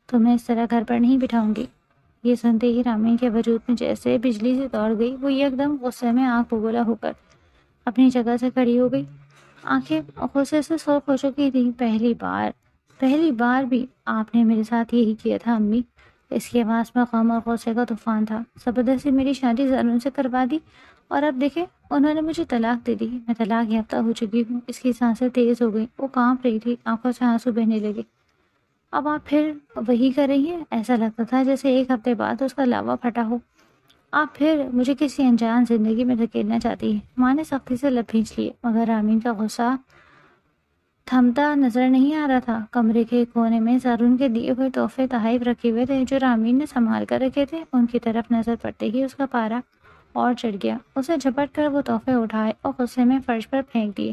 تمہیں اس طرح گھر پر نہیں بٹھاؤں گی۔ یہ سنتے ہی رامین کے وجود میں جیسے بجلی سے دوڑ گئی۔ وہ یکدم غصے میں آنکھ بگولا ہو کر اپنی جگہ سے کھڑی ہو گئی، آنکھیں غصے سے سرخ ہو چکی تھی۔ پہلی بار بھی آپ نے میرے ساتھ یہی کیا تھا امی۔ اس کی آواز میں غم اور غصے کا طوفان تھا۔ زبردستی میری شادی زارون سے کروا دی، اور اب دیکھیں انہوں نے مجھے طلاق دے دی۔ میں طلاق یافتہ ہو چکی ہوں۔ اس کی سانسیں تیز ہو گئی، وہ کانپ رہی تھی، آنکھوں سے آنسو بہنے لگے۔ اب آپ پھر وہی کر رہی ہیں؟ ایسا لگتا تھا جیسے ایک ہفتے بعد اس کا لاوا پھٹا ہو۔ آپ پھر مجھے کسی انجان زندگی میں دھکیلنا چاہتی ہیں۔ ماں نے سختی سے لب کھینچ لیے، مگر رامین کا غصہ تھمتا نظر نہیں آ رہا تھا۔ کمرے کے کونے میں زارون کے دیے ہوئے تحفے تحائف رکھے ہوئے تھے، جو رامین نے سنبھال کر رکھے تھے۔ ان کی طرف نظر پڑتے ہی اس کا پارا اور چڑھ گیا۔ اسے جھپٹ کر وہ تحفے اٹھائے اور غصے میں فرش پر پھینک دیے۔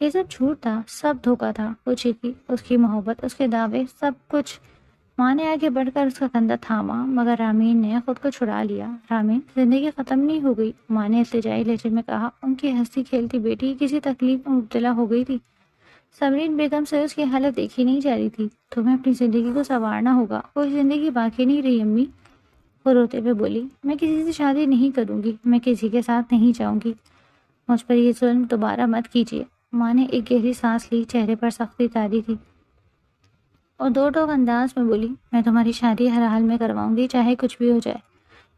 یہ سب جھوٹ تھا، سب دھوکا تھا۔ وہ چیخی، اس کی محبت، اس کے دعوے، سب کچھ۔ ماں نے آگے بڑھ کر اس کا کندھا تھاما، مگر رامین نے خود کو چھڑا لیا۔ رامین، زندگی ختم نہیں ہو گئی، ماں نے التجائی لہجے میں کہا۔ ان کی ہنستی کھیلتی بیٹی کسی تکلیف میں مبتلا ہو گئی تھی۔ سمرین بیگم سے اس کی حالت دیکھی نہیں جا رہی تھی۔ تمہیں اپنی زندگی کو سنوارنا ہوگا، کوئی زندگی باقی نہیں رہی امی، وہ روتے ہوئے بولی۔ میں کسی سے شادی نہیں کروں گی، میں کسی کے ساتھ نہیں جاؤں گی، مجھ پر یہ ظلم دوبارہ مت کیجیے۔ ماں نے ایک گہری سانس لی، چہرے پر سختی تاری تھی اور دو ٹوک انداز میں بولی، میں تمہاری شادی ہر حال میں کرواؤں گی، چاہے کچھ بھی ہو جائے۔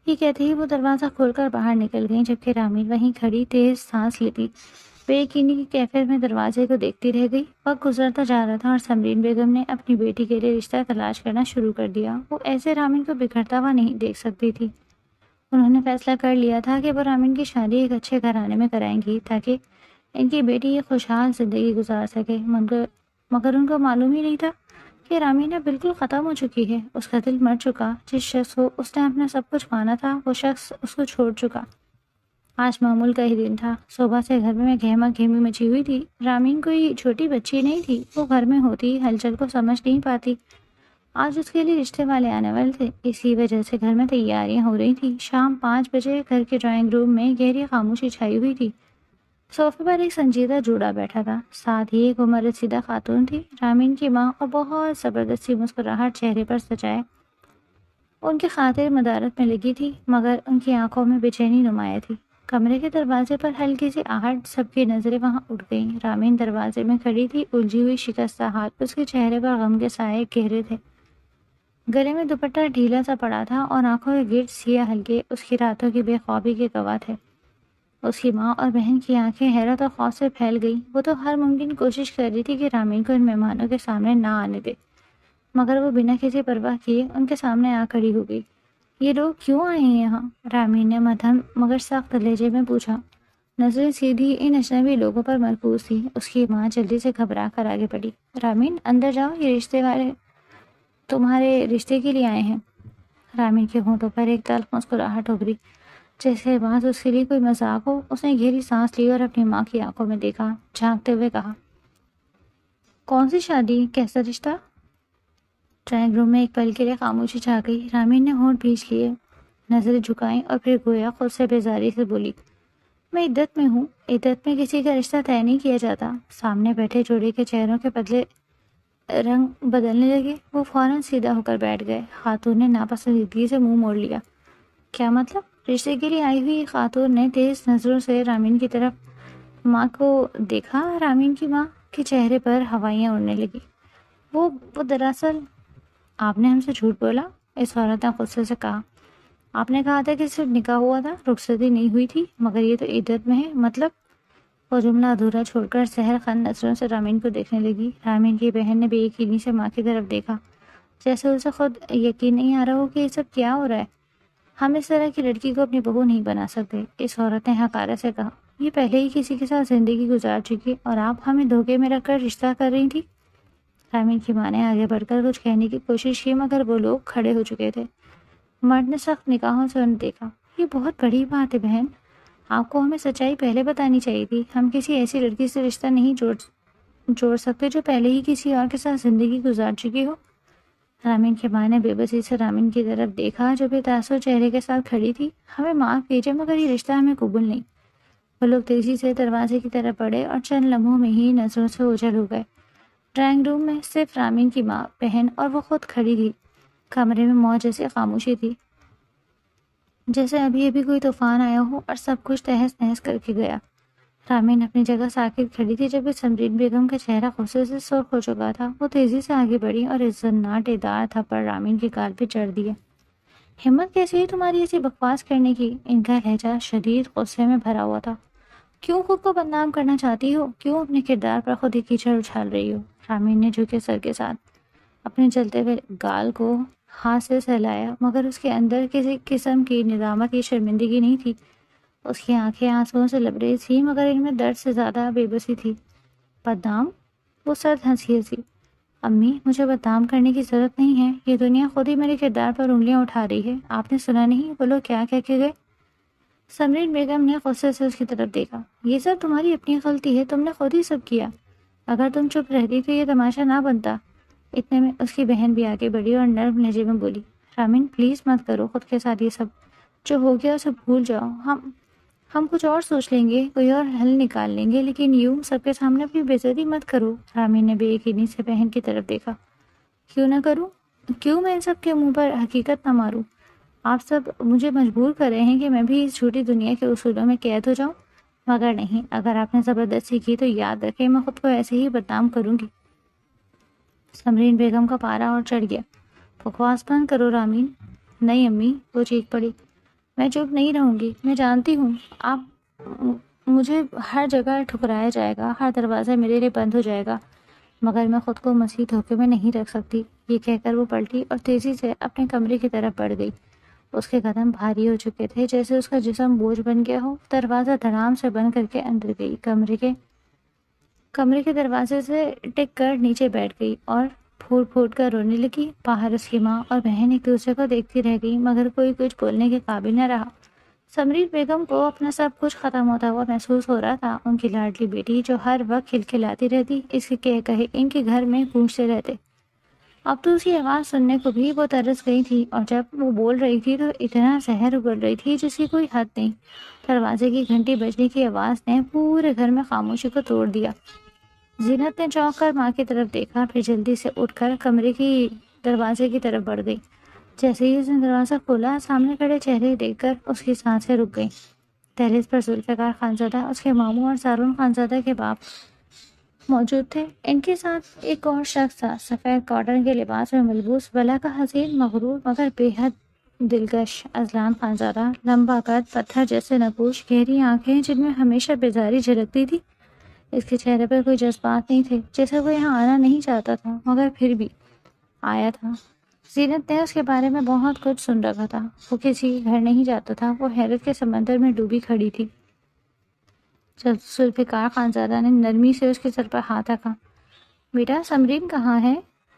یہ کہتے ہی وہ دروازہ کھول کر باہر نکل گئیں، جبکہ رامین وہیں کھڑی تیز سانس لیتی بے یقینی کی کیفیت میں دروازے کو دیکھتی رہ گئی۔ وقت گزرتا جا رہا تھا اور سمرین بیگم نے اپنی بیٹی کے لیے رشتہ تلاش کرنا شروع کر دیا۔ وہ ایسے رامین کو بگڑتا ہوا نہیں دیکھ سکتی تھی۔ انہوں نے فیصلہ کر لیا تھا کہ وہ رامین کی شادی ایک اچھے گھرانے میں کرائیں گی تاکہ ان کی بیٹی یہ خوشحال زندگی گزار سکے، مگر ان کو معلوم ہی نہیں تھا کہ رامین اب بالکل ختم ہو چکی ہے۔ اس کا دل مر چکا، جس شخص کو اس نے اپنا سب کچھ مانا تھا وہ شخص اس کو چھوڑ چکا۔ آج معمول کا ہی دن تھا، صبح سے گھر میں گہما گہمی مچی ہوئی تھی۔ رامین کوئی چھوٹی بچی نہیں تھی، وہ گھر میں ہوتی ہلچل کو سمجھ نہیں پاتی۔ آج اس کے لیے رشتے والے آنے والے تھے، اسی وجہ سے گھر میں تیاریاں ہو رہی تھیں۔ شام 5 بجے گھر کے ڈرائنگ روم میں گہری خاموشی چھائی ہوئی تھی۔ صوفے پر ایک سنجیدہ جوڑا بیٹھا تھا، ساتھ ہی ایک عمر رسیدہ خاتون تھی، رامین کی ماں، اور بہت زبردستی مسکراہٹ چہرے پر سجائے ان کی خاطر مدارت میں لگی تھی، مگر ان کی آنکھوں میں بے چینی نمایاں تھی۔ کمرے کے دروازے پر ہلکی سی آہٹ، سب کی نظریں وہاں اٹھ گئیں۔ رامین دروازے میں کھڑی تھی، الجھی ہوئی شکستہ ہاتھ، اس کے چہرے پر غم کے سائے گہرے تھے۔ گلے میں دوپٹہ ڈھیلا سا پڑا تھا اور آنکھوں کے گرد سیاہ حلقے اس کی راتوں کی بے خوابی کے گواہ تھے۔ اس کی ماں اور بہن کی آنکھیں حیرت اور خوف سے پھیل گئیں۔ وہ تو ہر ممکن کوشش کر رہی تھی کہ رامین کو ان مہمانوں کے سامنے نہ آنے دے، مگر وہ بنا کسی پرواہ کیے ان کے سامنے آ کھڑی ہو گئی۔ یہ لوگ کیوں آئے ہیں یہاں؟ رامین نے مدھم مگر سخت لہجے میں پوچھا۔ نظریں سیدھی ان اجنبی لوگوں پر مرکوز تھی۔ اس کی ماں جلدی سے گھبرا کر آگے بڑھی۔ رامین اندر جاؤ، یہ رشتے والے تمہارے رشتے کے لیے آئے ہیں۔ رامین کے ہونٹوں پر ایک تلخ مسکراہٹ ابھری، جیسے بات اس کے لیے کوئی مذاق ہو۔ اس نے گہری سانس لی اور اپنی ماں کی آنکھوں میں دیکھا، جھانکتے ہوئے کہا، کون سی شادی، کیسا رشتہ؟ ڈرائنگ روم میں ایک پل کے لیے خاموشی چھا گئی۔ رامین نے ہونٹ بھینچ لیے، نظریں جھکائیں اور پھر گویا خود سے بیزاری سے بولی، میں عدت میں ہوں، عدت میں کسی کا رشتہ طے نہیں کیا جاتا۔ سامنے بیٹھے جوڑے کے چہروں کے بدلے رنگ بدلنے لگے، وہ فوراً سیدھا ہو کر بیٹھ گئے۔ خاتون نے ناپسندیدگی سے منہ موڑ لیا۔ کیا مطلب؟ رشتے کے لیے آئی ہوئی خاتون نے تیز نظروں سے رامین کی طرف ماں کو دیکھا۔ رامین کی ماں کے چہرے پر ہوائیاں اڑنے لگی۔ وہ دراصل آپ نے ہم سے جھوٹ بولا، اس عورت نے غصے سے کہا۔ آپ نے کہا تھا کہ صرف نکاح ہوا تھا، رخصتی نہیں ہوئی تھی، مگر یہ تو عدت میں ہے، مطلب؟ وہ جملہ ادھورا چھوڑ کر سحر خند نظروں سے رامین کو دیکھنے لگی۔ رامین کی بہن نے بے یقینی سے ماں کی طرف دیکھا، جیسے اسے خود یقین نہیں آ رہا ہو کہ یہ سب کیا ہو رہا ہے۔ ہم اس طرح کی لڑکی کو اپنی بہو نہیں بنا سکتے، اس عورت نے حقارت سے کہا۔ یہ پہلے ہی کسی کے ساتھ زندگی گزار چکی اور آپ ہمیں دھوکے میں رکھ کر رشتہ کر رہی تھی۔ رامین کی ماں نے آگے بڑھ کر کچھ کہنے کی کوشش کی، مگر وہ لوگ کھڑے ہو چکے تھے۔ مرد نے سخت نگاہوں سے انہیں دیکھا۔ یہ بہت بڑی بات ہے بہن، آپ کو ہمیں سچائی پہلے بتانی چاہیے تھی۔ ہم کسی ایسی لڑکی سے رشتہ نہیں جوڑ سکتے جو پہلے ہی کسی اور کے ساتھ زندگی گزار چکی ہو۔ رامین کی ماں نے بے بسی سے رامین کی طرف دیکھا جو بے تاثر چہرے کے ساتھ کھڑی تھی۔ ہمیں معاف کیجیے مگر یہ رشتہ ہمیں قبول نہیں۔ وہ لوگ تیزی سے دروازے کی طرف بڑھے اور چند لمحوں میں ہی نظروں سے اوجھل ہو گئے۔ ڈرائنگ روم میں صرف رامین کی ماں، بہن اور وہ خود کھڑی تھی۔ کمرے میں موج جیسی خاموشی تھی، جیسے ابھی ابھی کوئی طوفان آیا ہو اور سب کچھ تہس نہس کر کے گیا۔ رامین اپنی جگہ ساکت کھڑی تھی، جبکہ سمرین بیگم کا چہرہ غصے سے سرخ ہو چکا تھا۔ وہ تیزی سے آگے بڑھی اور عزت دار تھپڑ رامین کے گال پہ چڑھ دیے۔ ہمت کیسی ہے تمہاری ایسی بکواس کرنے کی؟ ان کا لہجہ شدید غصے میں بھرا ہوا تھا۔ کیوں خود کو بدنام کرنا چاہتی ہو؟ کیوں اپنے کردار پر خود ہی کیچڑ اچھال رہی ہو؟ رامین نے جھکے سر کے ساتھ اپنے جلتے ہوئے گال کو ہاتھ سے سہلایا، مگر اس کے اندر کسی قسم کی ندامت یا شرمندگی نہیں تھی۔ اس کی آنکھیں آنسوؤں سے لبریز تھیں، مگر ان میں درد سے زیادہ بے بسی تھی۔ بدنام؟ وہ سرد ہنسی۔ امی، مجھے بدنام کرنے کی ضرورت نہیں ہے، یہ دنیا خود ہی میرے کردار پر انگلیاں اٹھا رہی ہے۔ آپ نے سنا نہیں وہ لوگ کیا کہہ کے گئے؟ سمرین بیگم نے غصے سے اس کی طرف دیکھا۔ یہ سب تمہاری اپنی غلطی ہے، تم نے خود ہی سب کیا۔ اگر تم چپ رہتی تو یہ تماشا نہ بنتا۔ اتنے میں اس کی بہن بھی آگے بڑھی اور نرم لہجے میں بولی، رامین پلیز مت کرو خود کے ساتھ یہ سب، جو ہو گیا اسے بھول جاؤ۔ ہم کچھ اور سوچ لیں گے، کوئی اور حل نکال لیں گے، لیکن یوں سب کے سامنے اپنی بےعزتی مت کرو۔ رامین نے بے یقینی سے بہن کی طرف دیکھا۔ کیوں نہ کروں؟ کیوں میں ان سب کے منہ پر حقیقت نہ ماروں؟ آپ سب مجھے مجبور کر رہے ہیں کہ میں بھی اس جھوٹی دنیا کے اصولوں میں قید ہو جاؤں، مگر نہیں، اگر آپ نے زبردستی کی تو یاد رکھیں میں خود کو ایسے ہی بدنام کروں گی۔ سمرین بیگم کا پارا اور چڑھ گیا۔ بکواس بند کرو رامین۔ نہیں امی، وہ چیخ پڑی، میں چپ نہیں رہوں گی، میں جانتی ہوں آپ مجھے ہر جگہ ٹھکرایا جائے گا، ہر دروازہ میرے لیے بند ہو جائے گا، مگر میں خود کو مسیح دھوکے میں نہیں رکھ سکتی۔ یہ کہہ کر وہ پلٹی اور تیزی سے اپنے کمرے کی طرف بڑھ گئی۔ اس کے قدم بھاری ہو چکے تھے، جیسے اس کا جسم بوجھ بن گیا ہو۔ دروازہ دھڑام سے بند کر کے اندر گئی، کمرے کے دروازے سے ٹک کر نیچے بیٹھ گئی اور پھوٹ پھوٹ کر رونے لگی۔ باہر اس کی ماں اور بہن ایک دوسرے کو دیکھتی رہ گئی، مگر کوئی کچھ بولنے کے قابل نہ رہا۔ سمرین بیگم کو اپنا سب کچھ ختم ہوتا ہوا محسوس ہو رہا تھا۔ ان کی لاڈلی بیٹی جو ہر وقت کھلکھلاتی رہتی، اس کے کہے ان کے گھر میں گونجتے رہتے، اب تو اس کی آواز سننے کو بھی وہ ترس گئی تھی، اور جب وہ بول رہی تھی تو اتنا زہر اگل رہی تھی جس کی کوئی حد نہیں۔ دروازے کی گھنٹی بجنے کی آواز نے پورے گھر میں خاموشی کو توڑ دیا۔ زینت نے چونک کر ماں کی طرف دیکھا، پھر جلدی سے اٹھ کر کمرے کی دروازے کی طرف بڑھ گئی۔ جیسے ہی اس نے دروازہ کھولا، سامنے کھڑے چہرے دیکھ کر اس کی سانسیں رک گئیں۔ دہلیز پر ذوالفقار خانزادہ، اس کے ماموں اور سارون خانزادہ کے باپ موجود تھے۔ ان کے ساتھ ایک اور شخص تھا، سفید کاٹن کے لباس میں ملبوس، بلا کا حسین، مغرور مگر بے حد دلکش اذلان خانزادہ، لمبا قد، پتھر جیسے نقوش، گہری آنکھیں جن میں ہمیشہ بیزاری جھلکتی تھی۔ اس کے چہرے پر کوئی جذبات نہیں تھے، جیسے وہ یہاں آنا نہیں چاہتا تھا، مگر پھر بھی آیا تھا۔ زینت نے اس کے بارے میں بہت کچھ سن رکھا تھا۔ وہ کسی کے گھر نہیں جاتا تھا، وہ حیرت کے سمندر میں ڈوبی کھڑی تھی۔ ذوالفقار خانزادہ نے نرمی سے اس کے سر پر ہاتھ رکھا۔ بیٹا، سمرین کہاں ہے؟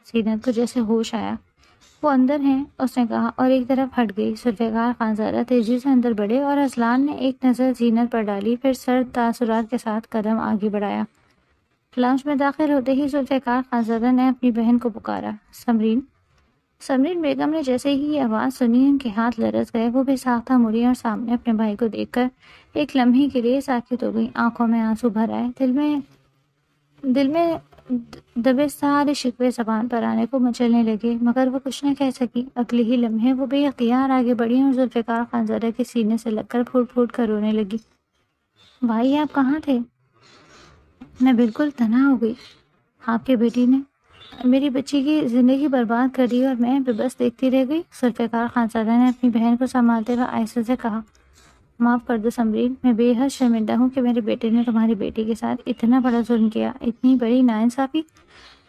زینت کو جیسے ہوش آیا۔ وہ اندر ہیں، اس نے کہا اور ایک طرف ہٹ گئی۔ ذوالفقار خانزادہ تیزی سے اندر بڑھے اور اذلان نے ایک نظر زینت پر ڈالی، پھر سرد تاثرات کے ساتھ قدم آگے بڑھایا۔ لاؤنج میں داخل ہوتے ہی ذوالفقار خانزادہ نے اپنی بہن کو پکارا، سمرین۔ سمرین بیگم نے جیسے ہی یہ آواز سنی، ان کے ہاتھ لرز گئے۔ وہ بے ساختہ مڑی اور سامنے اپنے بھائی کو دیکھ کر ایک لمحے کے لیے ساکت ہو گئی۔ آنکھوں میں آنسو بھر آئے، دل میں دبے سارے شکوے زبان پر آنے کو مچلنے لگے، مگر وہ کچھ نہ کہہ سکی۔ اگلے ہی لمحے وہ بے اختیار آگے بڑھی اور ذوالفقار خانزادہ کے سینے سے لگ کر پھوٹ پھوٹ کر رونے لگی۔ بھائی، آپ کہاں تھے؟ میں بالکل تنہا ہو گئی۔ آپ کی بیٹی نے میری بچی کی زندگی برباد کر دی اور میں بے بس دیکھتی رہ گئی۔ ذوالفقار خانزادہ نے اپنی بہن کو سنبھالتے ہوئے آہستہ سے کہا، معاف کر دو سمرین، میں بے حد شرمندہ ہوں کہ میرے بیٹے نے تمہاری بیٹی کے ساتھ اتنا بڑا ظلم کیا، اتنی بڑی ناانصافی۔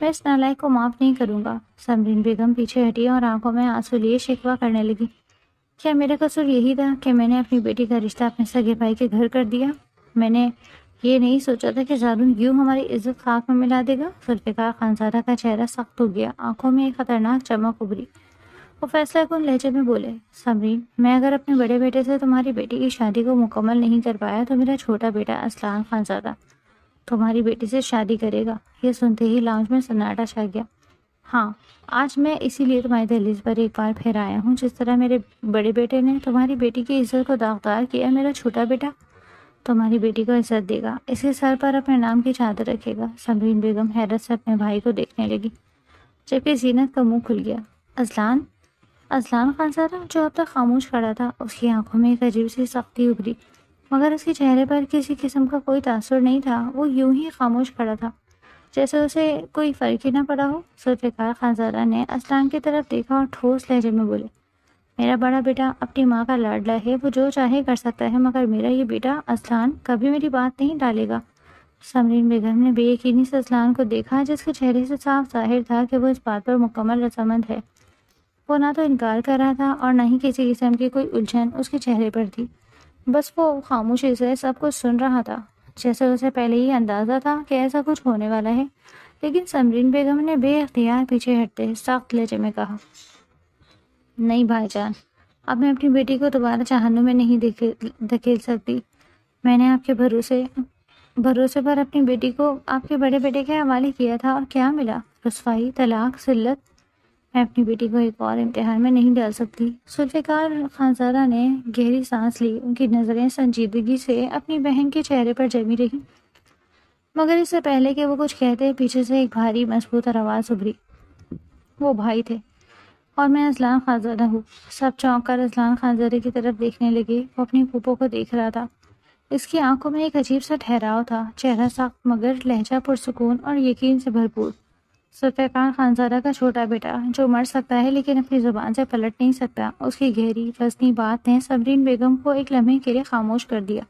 میں اس نالائق کو معاف نہیں کروں گا۔ سمرین بیگم پیچھے ہٹی اور آنکھوں میں آنسو لیے شکوہ کرنے لگی۔ کیا میرا قصور یہی تھا کہ میں نے اپنی بیٹی کا رشتہ اپنے سگے بھائی کے گھر کر دیا؟ میں نے یہ نہیں سوچا تھا کہ زارون یوں ہماری عزت خاک میں ملا دے گا۔ ذوالفقار خانزادہ کا چہرہ سخت ہو گیا، آنکھوں میں ایک خطرناک چمک ابھری۔ وہ فیصلہ کن لہجے میں بولے، سمرین، میں اگر اپنے بڑے بیٹے سے تمہاری بیٹی کی شادی کو مکمل نہیں کر پایا تو میرا چھوٹا بیٹا اذلان خانزادہ تمہاری بیٹی سے شادی کرے گا۔ یہ سنتے ہی لاؤنج میں سناٹا چھا گیا۔ ہاں، آج میں اسی لیے تمہاری دہلیز پر ایک بار پھر آیا ہوں۔ جس طرح میرے بڑے بیٹے نے تمہاری بیٹی کی عزت کو داغدار کیا، میرا چھوٹا بیٹا تمہاری بیٹی کو عزت دے گا، اس کے سر پر اپنے نام کی چادر رکھے گا۔ سمرین بیگم حیرت سے اپنے بھائی کو دیکھنے لگی، جبکہ زینت کا منہ کھل گیا۔ اذلان خانزادہ، جو اب تک خاموش کھڑا تھا، اس کی آنکھوں میں ایک عجیب سی سختی ابھری، مگر اس کے چہرے پر کسی قسم کا کوئی تاثر نہیں تھا۔ وہ یوں ہی خاموش کھڑا تھا، جیسے اسے کوئی فرق ہی نہ پڑا ہو۔ ذوالفقار خانزادہ نے اذلان کی طرف دیکھا اور ٹھوس لہجے میں بولے، میرا بڑا بیٹا اپنی ماں کا لاڈلا ہے، وہ جو چاہے کر سکتا ہے، مگر میرا یہ بیٹا اذلان کبھی میری بات نہیں ٹالے گا۔ سمرین بیگم نے بے یقینی سے اذلان کو دیکھا، جس کے چہرے سے صاف ظاہر تھا کہ وہ اس بات پر مکمل رضامند ہے۔ وہ نہ تو انکار کر رہا تھا اور نہ ہی کسی قسم کی کوئی الجھن اس کے چہرے پر تھی، بس وہ خاموشی سے سب کچھ سن رہا تھا، جیسے اسے پہلے ہی اندازہ تھا کہ ایسا کچھ ہونے والا ہے۔ لیکن سمرین بیگم نے بے اختیار پیچھے ہٹتے سخت لہجے میں کہا، نہیں بھائی جان، اب میں اپنی بیٹی کو دوبارہ جہنم میں نہیں دھکیل سکتی۔ میں نے آپ کے بھروسے پر اپنی بیٹی کو آپ کے بڑے بیٹے کے حوالے کیا تھا، اور کیا ملا؟ رسوائی، طلاق، ذلت۔ میں اپنی بیٹی کو ایک اور امتحان میں نہیں ڈال سکتی۔ ذوالفقار خانزادہ نے گہری سانس لی۔ ان کی نظریں سنجیدگی سے اپنی بہن کے چہرے پر جمی رہی، مگر اس سے پہلے کہ وہ کچھ کہتے پیچھے سے ایک بھاری مضبوط آواز ابھری۔ وہ بھائی تھے اور میں اذلان خانزادہ ہوں۔ سب چونک کر اذلان خانزادے کی طرف دیکھنے لگے۔ وہ اپنی پھوپھو کو دیکھ رہا تھا۔ اس کی آنکھوں میں ایک عجیب سا ٹھہراؤ تھا، چہرہ سخت مگر لہجہ پرسکون اور یقین سے بھرپور۔ ذوالفقار خانزادہ کا چھوٹا بیٹا جو مر سکتا ہے لیکن اپنی زبان سے پلٹ نہیں سکتا، اس کی گہری وزنی بات نے سمرین بیگم کو ایک لمحے کے لیے خاموش کر دیا۔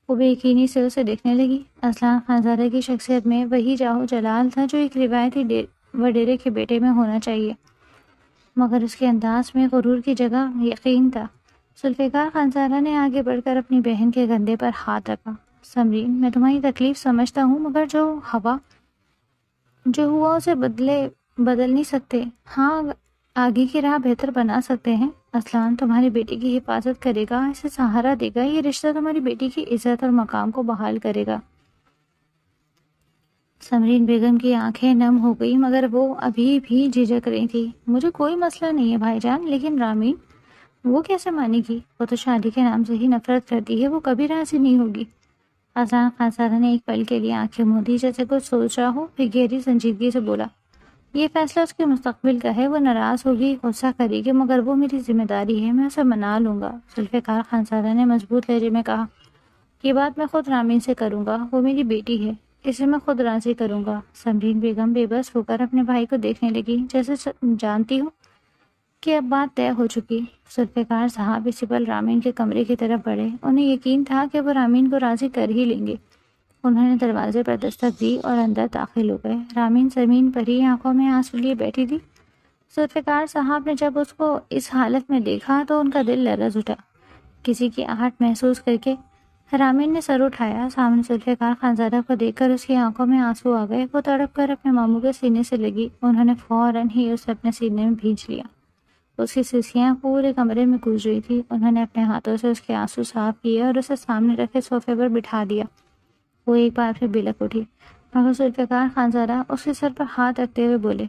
وہ بے یقینی سے اسے دیکھنے لگی۔ اذلان خانزادہ کی شخصیت میں وہی جاہو جلال تھا جو ایک روایتی وڈیرے کے بیٹے میں ہونا چاہیے، مگر اس کے انداز میں غرور کی جگہ یقین تھا۔ ذوالفقار خانزادہ نے آگے بڑھ کر اپنی بہن کے کندھے پر ہاتھ رکھا۔ سمرین، میں تمہاری تکلیف سمجھتا ہوں، مگر جو ہوا اسے بدل نہیں سکتے۔ ہاں، آگے کی راہ بہتر بنا سکتے ہیں۔ اذلان تمہاری بیٹی کی حفاظت کرے گا، اسے سہارا دے گا، یہ رشتہ تمہاری بیٹی کی عزت اور مقام کو بحال کرے گا۔ سمرین بیگم کی آنکھیں نم ہو گئی، مگر وہ ابھی بھی جھجک رہی تھی۔ مجھے کوئی مسئلہ نہیں ہے بھائی جان، لیکن رامین وہ کیسے مانے گی؟ وہ تو شادی کے نام سے ہی نفرت کرتی ہے، وہ کبھی راضی نہیں ہوگی۔ اذلان خانزادہ نے ایک پل کے لیے آنکھیں موندی، جیسے کچھ سوچ رہا ہو، پھر گہری سنجیدگی سے بولا، یہ فیصلہ اس کے مستقبل کا ہے۔ وہ ناراض ہوگی، غصہ کرے گی، مگر وہ میری ذمہ داری ہے، میں اسے منا لوں گا۔ ذوالفقار خانزادہ نے مضبوط لہجے میں کہا، یہ بات میں خود رامین سے کروں گا، وہ میری بیٹی ہے، اسے میں خود راضی کروں گا۔ سمرین بیگم بے بس ہو کر اپنے بھائی کو دیکھنے لگی، جیسے جانتی ہوں کہ اب بات طے ہو چکی۔ ذوالفقار صاحب اسی پل رامین کے کمرے کی طرف بڑھے۔ انہیں یقین تھا کہ وہ رامین کو راضی کر ہی لیں گے۔ انہوں نے دروازے پر دستک دی اور اندر داخل ہو گئے۔ رامین زمین پر ہی آنکھوں میں آنسو لیے بیٹھی تھی۔ ذوالفقار صاحب نے جب اس کو اس حالت میں دیکھا تو ان کا دل لرز اٹھا۔ کسی کی آہٹ محسوس کر کے رامین نے سر اٹھایا۔ سامنے ذوالفقار خانزادہ کو دیکھ کر اس کی آنکھوں میں آنسو آ گئے۔ وہ تڑپ کر اپنے ماموں کے سینے سے لگی۔ انہوں نے فوراً ہی اسے اپنے سینے میں بھینچ لیا۔ اس کی سرسیاں پورے کمرے میں گونج رہی تھی۔ انہوں نے اپنے ہاتھوں سے اس کے آنسو صاف کیے اور اسے سامنے رکھے صوفے پر بٹھا دیا۔ وہ ایک بار پھر بلک اٹھی، مگر ذوالفقار خانزادہ اس کے سر پر ہاتھ رکھتے ہوئے بولے،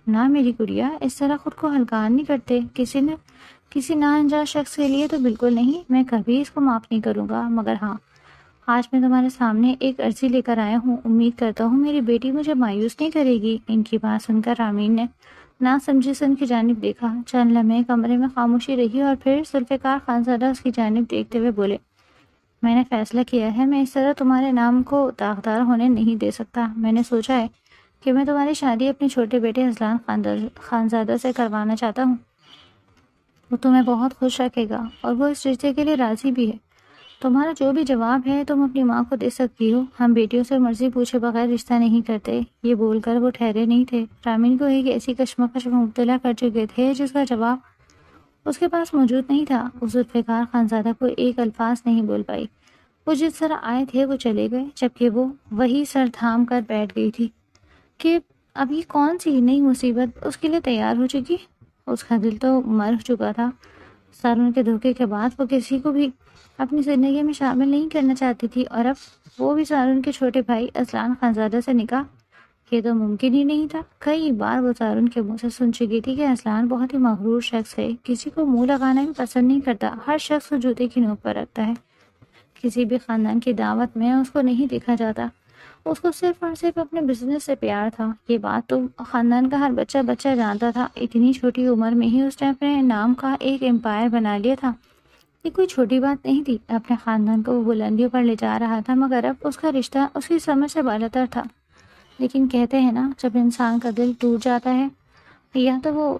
نہ میری گڑیا، اس طرح خود کو ہلکان نہیں کرتے، کسی ناانجان شخص کے لیے تو بالکل نہیں۔ میں کبھی اس کو معاف نہیں کروں گا، مگر ہاں، آج میں تمہارے سامنے ایک عرضی لے کر آیا ہوں۔ امید کرتا ہوں میری بیٹی مجھے مایوس نہیں کرے گی۔ ان کی بات سن کر رامین نے نہ سمجھی سے ان کی جانب دیکھا۔ چند لمحے کمرے میں خاموشی رہی اور پھر ذوالفقار خانزادہ اس کی جانب دیکھتے ہوئے بولے، میں نے فیصلہ کیا ہے، میں اس طرح تمہارے نام کو داغدار ہونے نہیں دے سکتا۔ میں نے سوچا ہے کہ میں تمہاری شادی اپنے چھوٹے بیٹے اذلان خانزادہ سے کروانا چاہتا ہوں۔ وہ تمہیں بہت خوش رکھے گا اور وہ اس رشتے کے لیے راضی بھی ہے۔ تمہارا جو بھی جواب ہے تم اپنی ماں کو دے سکتی ہو۔ ہم بیٹیوں سے مرضی پوچھے بغیر رشتہ نہیں کرتے۔ یہ بول کر وہ ٹھہرے نہیں تھے۔ رامین کو ایک ایسی کشمکش میں مبتلا کر چکے تھے جس کا جواب اس کے پاس موجود نہیں تھا۔ اس ذوالفقار خانزادہ کو ایک الفاظ نہیں بول پائی۔ وہ جس طرح آئے تھے وہ چلے گئے، جبکہ وہ وہی سر تھام کر بیٹھ گئی تھی کہ اب یہ کون سی نئی مصیبت اس کے لیے تیار ہو چکی۔ اس کا دل تو مر چکا تھا۔ سارون کے دھوکے کے بعد وہ کسی کو بھی اپنی زندگی میں شامل نہیں کرنا چاہتی تھی، اور اب وہ بھی سارون کے چھوٹے بھائی اذلان خانزادہ سے نکاح، یہ تو ممکن ہی نہیں تھا۔ کئی بار وہ سارون کے منہ سے سن چکی تھی کہ اذلان بہت ہی مغرور شخص ہے، کسی کو منہ لگانا بھی پسند نہیں کرتا، ہر شخص کو جوتے کی نوک پر رکھتا ہے، کسی بھی خاندان کی دعوت میں اس کو نہیں دیکھا جاتا، اس کو صرف اور صرف اپنے بزنس سے پیار تھا۔ یہ بات تو خاندان کا ہر بچہ جانتا تھا۔ اتنی چھوٹی عمر میں ہی اس نے اپنے نام کا ایک امپائر بنا لیا تھا۔ یہ کوئی چھوٹی بات نہیں تھی۔ اپنے خاندان کو وہ بلندیوں پر لے جا رہا تھا، مگر اب اس کا رشتہ اس کی سمجھ سے بالاتر تھا۔ لیکن کہتے ہیں نا، جب انسان کا دل ٹوٹ جاتا ہے، یا تو وہ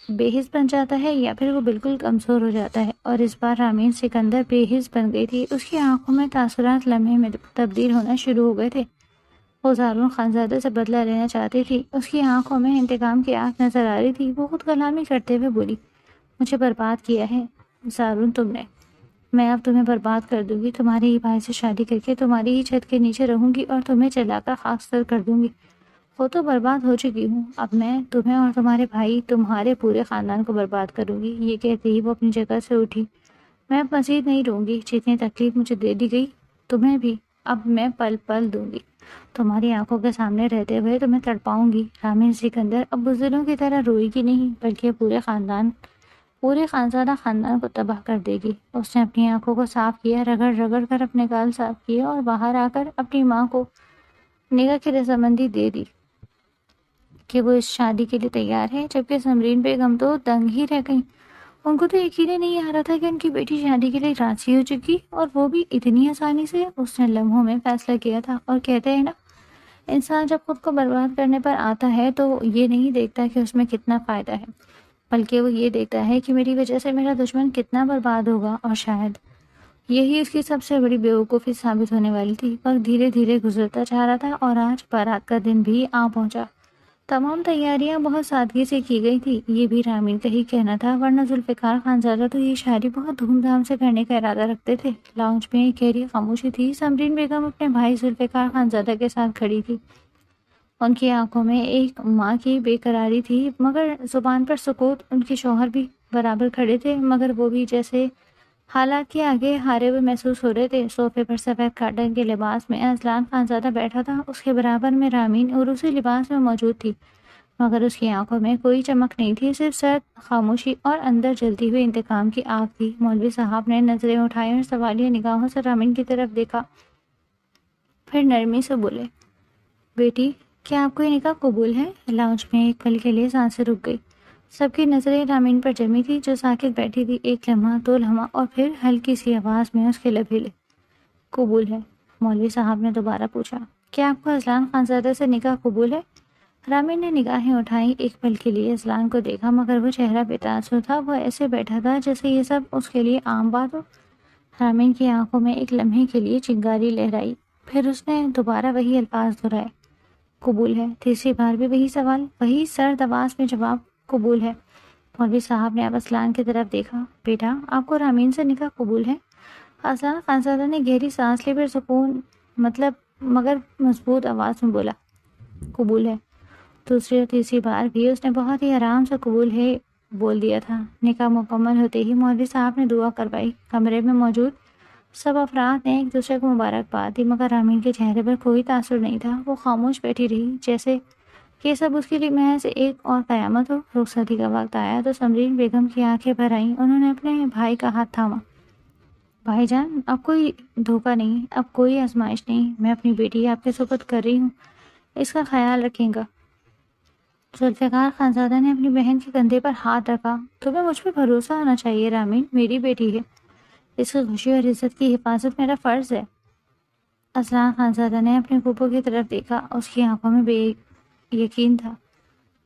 بے حس بن جاتا ہے یا پھر وہ بالکل کمزور ہو جاتا ہے، اور اس بار رامین سکندر بے حس بن گئی تھی۔ اس کی آنکھوں میں تاثرات لمحے میں تبدیل ہونا شروع ہو گئے تھے۔ وہ زارون خانزادہ سے بدلہ لینا چاہتی تھی۔ اس کی آنکھوں میں انتقام کی آنکھ نظر آ رہی تھی۔ وہ خود کلامی کرتے ہوئے بولی، مجھے برباد کیا ہے زارون تم نے، میں اب تمہیں برباد کر دوں گی، تمہارے ہی بھائی سے شادی کر کے تمہاری ہی چھت کے نیچے رہوں گی اور تمہیں جلا کر خاکستر کر دوں گی۔ وہ تو برباد ہو چکی ہوں، اب میں تمہیں اور تمہارے بھائی، تمہارے پورے خاندان کو برباد کروں گی۔ یہ کہتے ہی وہ اپنی جگہ سے اٹھی۔ میں اب مزید نہیں رہوں گی، جتنی تکلیف مجھے دے دی گئی تمہیں بھی اب میں پل پل دوں گی۔ تمہاری آنکھوں کے سامنے رہتے ہوئے تمہیں تڑپاؤں گی۔ رامین سکندر اب بزدلوں کی طرح روئی گی نہیں، بلکہ پورے خانزادہ خاندان کو تباہ کر دے گی۔ اس نے اپنی آنکھوں کو صاف کیا، رگڑ رگڑ کر اپنے گال صاف کیے اور باہر آ کر اپنی ماں کو نگاہ کی رضامندی دے دی کہ وہ اس شادی کے لیے تیار ہے، جبکہ سمرین بیگم تو دنگ ہی رہ گئیں۔ ان کو تو یقین ہی نہیں آ رہا تھا کہ ان کی بیٹی شادی کے لیے راضی ہو چکی، اور وہ بھی اتنی آسانی سے۔ اس نے لمحوں میں فیصلہ کیا تھا، اور کہتے ہیں نا، انسان جب خود کو برباد کرنے پر آتا ہے تو یہ نہیں دیکھتا کہ اس میں کتنا فائدہ ہے، بلکہ وہ یہ دیکھتا ہے کہ میری وجہ سے میرا دشمن کتنا برباد ہوگا، اور شاید یہی اس کی سب سے بڑی بیوقوفی ثابت ہونے والی تھی۔ پر دھیرے دھیرے گزرتا جا رہا تھا، اور آج بارات کا دن بھی آ پہنچا۔ تمام تیاریاں بہت سادگی سے کی گئی تھی، یہ بھی رامین کا ہی کہنا تھا، ورنہ ذوالفقار خانزادہ تو یہ شادی بہت دھوم دھام سے کرنے کا ارادہ رکھتے تھے۔ لاؤنج میں ایک گہری خاموشی تھی۔ سمرین بیگم اپنے بھائی ذوالفقار خانزادہ کے ساتھ کھڑی تھی۔ ان کی آنکھوں میں ایک ماں کی بے قراری تھی، مگر زبان پر سکوت۔ ان کے شوہر بھی برابر کھڑے تھے، مگر وہ بھی جیسے حالات کے آگے ہارے ہوئے محسوس ہو رہے تھے۔ صوفے پر سفید کاٹن کے لباس میں اذلان خانزادہ بیٹھا تھا، اس کے برابر میں رامین عروسی لباس میں موجود تھی، مگر اس کی آنکھوں میں کوئی چمک نہیں تھی، صرف سرد خاموشی اور اندر جلتی ہوئی انتقام کی آگ تھی۔ مولوی صاحب نے نظریں اٹھائی اور سوالیہ نگاہوں سے رامین کی طرف دیکھا، پھر نرمی سے بولے، بیٹی، کیا آپ کو یہ نکاح قبول ہے؟ لاؤنج میں ایک پل کے لیے سانسیں رک گئی۔ سب کی نظریں رامین پر جمی تھی، جو ساکت بیٹھی تھی۔ ایک لمحہ، دو لمحہ، اور پھر ہلکی سی آواز میں اس کے لب ہلے۔ قبول ہے؟ مولوی صاحب نے دوبارہ پوچھا، کیا آپ کو اذلان خانزادہ سے نکاح قبول ہے؟ رامین نے نگاہیں اٹھائیں، ایک پل کے لیے اذلان کو دیکھا، مگر وہ چہرہ بے تاثر تھا۔ وہ ایسے بیٹھا تھا جیسے یہ سب اس کے لیے عام بات ہو۔ رامین کی آنکھوں میں ایک لمحے کے لیے چنگاری لہرائی، پھر اس نے دوبارہ وہی الفاظ دہرائے، قبول ہے۔ تیسری بار بھی وہی سوال، وہی سرد آواز میں جواب، قبول ہے۔ مولوی صاحب نے اب اذلان کی طرف دیکھا، بیٹا، آپ کو رامین سے نکاح قبول ہے؟ اذلان خانزادہ نے گہری سانس لی، پھر سکون مگر مضبوط آواز میں بولا، قبول ہے۔ دوسری اور تیسری بار بھی اس نے بہت ہی آرام سے قبول ہے بول دیا تھا۔ نکاح مکمل ہوتے ہی مولوی صاحب نے دعا کروائی۔ کمرے میں موجود سب افراد نے ایک دوسرے کو مبارکباد دی، مگر رامین کے چہرے پر کوئی تاثر نہیں تھا۔ وہ خاموش بیٹھی رہی، جیسے یہ سب اس کے لیے محض ایک اور قیامت ہو۔ رخصتی کا وقت آیا تو سمرین بیگم کی آنکھیں بھر آئیں۔ انہوں نے اپنے بھائی کا ہاتھ تھاما۔ بھائی جان، اب کوئی دھوکہ نہیں، اب کوئی آزمائش نہیں، میں اپنی بیٹی آپ کے سپرد کر رہی ہوں، اس کا خیال رکھیں گا۔ ذوالفقار خانزادہ نے اپنی بہن کے کندھے پر ہاتھ رکھا، تمہیں مجھ پہ بھروسہ ہونا چاہیے رامین، میری بیٹی ہے، اس کی خوشی اور عزت کی حفاظت میرا فرض ہے۔ اذلان خانزادہ نے اپنے پھوپھو کی طرف دیکھا، اس کی آنکھوں میں بے یقین تھا۔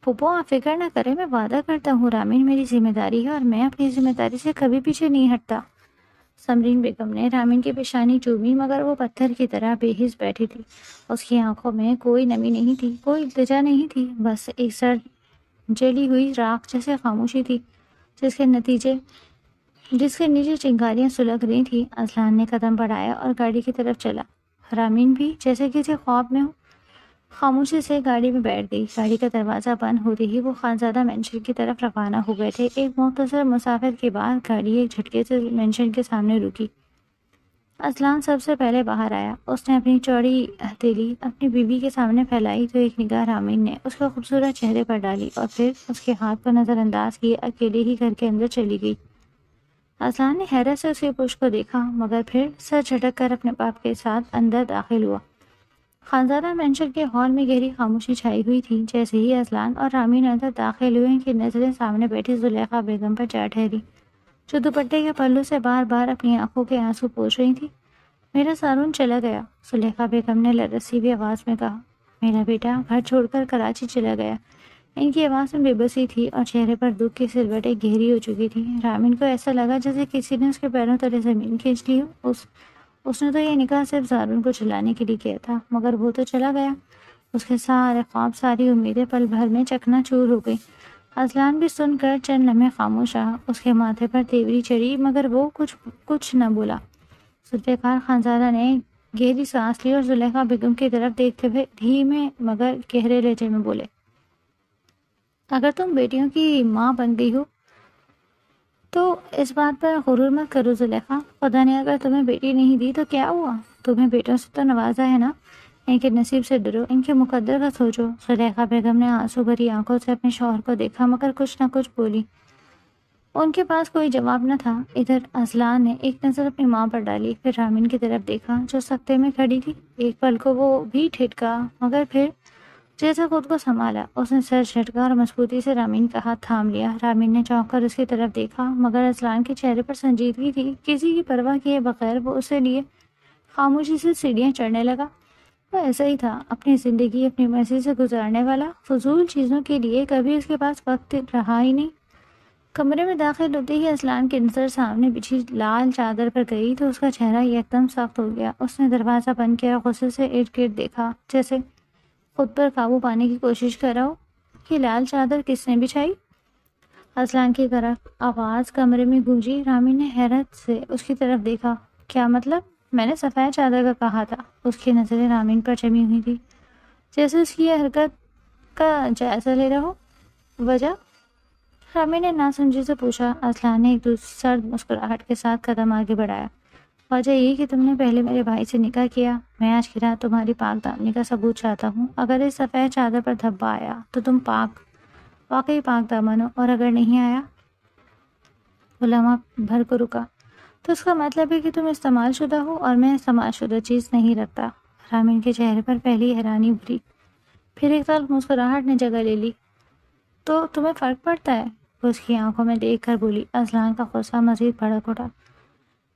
پھوپھو، آپ فکر نہ کریں، میں وعدہ کرتا ہوں رامین میری ذمہ داری ہے، اور میں اپنی ذمہ داری سے کبھی پیچھے نہیں ہٹتا۔ سمرین بیگم نے رامین کی پیشانی چومی، مگر وہ پتھر کی طرح بے حس بیٹھی تھی۔ اس کی آنکھوں میں کوئی نمی نہیں تھی، کوئی التجا نہیں تھی، بس ایک سرد جلی ہوئی راکھ جیسے خاموشی تھی، جس کے نیچے چنگاریاں سلگ رہی تھیں۔ اذلان نے قدم بڑھایا اور گاڑی کی طرف چلا۔ رامین بھی جیسے کسی خواب میں ہو، خاموشی سے گاڑی میں بیٹھ گئی۔ گاڑی کا دروازہ بند ہوتے ہی وہ خانزادہ مینشن کی طرف روانہ ہو گئے تھے۔ ایک مختصر مسافر کے بعد گاڑی ایک جھٹکے سے مینشن کے سامنے رکی۔ اذلان سب سے پہلے باہر آیا۔ اس نے اپنی چوڑی ہتھیلی اپنی بیوی کے سامنے پھیلائی تو ایک نگاہ رامین نے اس کے خوبصورت چہرے پر ڈالی، اور پھر اس کے ہاتھ کو نظر انداز کیے اکیلے ہی گھر کے اندر چلی گئی۔ اذلان نے حیرت سے اس کے پشت کو دیکھا، مگر پھر سر جھٹک کر اپنے باپ کے ساتھ اندر داخل ہوا۔ خانزادہ مینشن کے ہال میں گہری خاموشی چھائی ہوئی تھی۔ جیسے ہی اذلان اور رامین اندر داخل ہوئے، ان کی نظریں سامنے بیٹھی زلیخا بیگم پر جا ٹھہری، جو دوپٹے کے پلو سے بار بار اپنی آنکھوں کے آنسو پوچھ رہی تھی۔ میرا سارون چلا گیا، زلیخا بیگم نے لرزتی ہوئی آواز میں کہا، میرا بیٹا گھر چھوڑ کر کراچی چلا گیا۔ ان کی آواز میں بے بسی تھی، اور چہرے پر دکھ کی سلوٹیں گہری ہو چکی تھی۔ رامین کو ایسا لگا جیسے کسی نے اس کے پیروں تلے زمین کھینچ لی ہو۔ اس نے تو یہ نکاح صرف زارون کو چلانے کے لیے کیا تھا، مگر وہ تو چلا گیا۔ اس کے سارے خواب، ساری امیدیں پل بھر میں چکنا چور ہو گئی۔ اذلان بھی سن کر چند لمحے خاموش رہا۔ اس کے ماتھے پر تیوری چڑھی، مگر وہ کچھ نہ بولا۔ ذوالفقار خانزادہ نے گہری سانس لی اور زلیخا بیگم کی طرف دیکھتے ہوئے دھیمے مگر گہرے لہجے میں بولے، اگر تم بیٹیوں کی ماں بن گئی ہو تو اس بات پر غرور مت کرو زلیخا، خدا نے اگر تمہیں بیٹی نہیں دی تو کیا ہوا، تمہیں بیٹوں سے تو نوازا ہے نا۔ ان کے نصیب سے ڈرو، ان کے مقدر کا سوچو۔ زلیخا بیگم نے آنسو بھری آنکھوں سے اپنے شوہر کو دیکھا مگر کچھ نہ کچھ بولی۔ ان کے پاس کوئی جواب نہ تھا۔ ادھر اذلان نے ایک نظر اپنی ماں پر ڈالی، پھر رامین کی طرف دیکھا جو سکتے میں کھڑی تھی۔ ایک پل کو وہ بھی ٹھٹکا مگر پھر جیسے خود کو سنبھالا اس نے سر جھٹکا اور مضبوطی سے رامین کا ہاتھ تھام لیا۔ رامین نے چونک کر اس کی طرف دیکھا مگر اذلان کے چہرے پر سنجیدگی تھی۔ کسی کی پرواہ کیے بغیر وہ اسے لیے خاموشی سے سیڑھیاں چڑھنے لگا۔ وہ ایسا ہی تھا، اپنی زندگی اپنی مرضی سے گزارنے والا، فضول چیزوں کے لیے کبھی اس کے پاس وقت رہا ہی نہیں۔ کمرے میں داخل ہوتے ہی اذلان کی نظر سامنے بچھی لال چادر پر گئی تو اس کا چہرہ یکدم سخت ہو گیا۔ اس نے دروازہ بند کیا اور غصے سے ارد گرد دیکھا جیسے خود پر قابو پانے کی کوشش کر رہا ہو۔ یہ لال چادر کس نے بچھائی؟ اذلان کی طرف آواز کمرے میں گونجی۔ رامین نے حیرت سے اس کی طرف دیکھا۔ کیا مطلب؟ میں نے سفید چادر کا کہا تھا۔ اس کی نظریں رامین پر جمی ہوئی تھی جیسے اس کی یہ حرکت کا جائزہ لے رہا ہو۔ وجہ؟ رامین نے ناسمجھی سے پوچھا۔ اذلان نے ایک سرد مسکراہٹ کے ساتھ قدم آگے بڑھایا۔ وجہ یہ کہ تم نے پہلے میرے بھائی سے نکاح کیا۔ میں آج کی رات تمہاری پاک دامنی کا ثبوت چاہتا ہوں۔ اگر اس سفید چادر پر دھبا آیا تو تم واقعی پاک دامن ہو، اور اگر نہیں آیا، وہ لمحہ بھر کو رکا، تو اس کا مطلب ہے کہ تم استعمال شدہ ہو اور میں استعمال شدہ چیز نہیں رکھتا۔ رامین کے چہرے پر پہلی حیرانی ابھری، پھر ایک تلخ مسکراہٹ نے جگہ لے لی۔ تو تمہیں فرق پڑتا ہے؟ وہ اس کی آنکھوں میں دیکھ کر بولی۔ اذلان کا غصہ مزید بھڑک اٹھا۔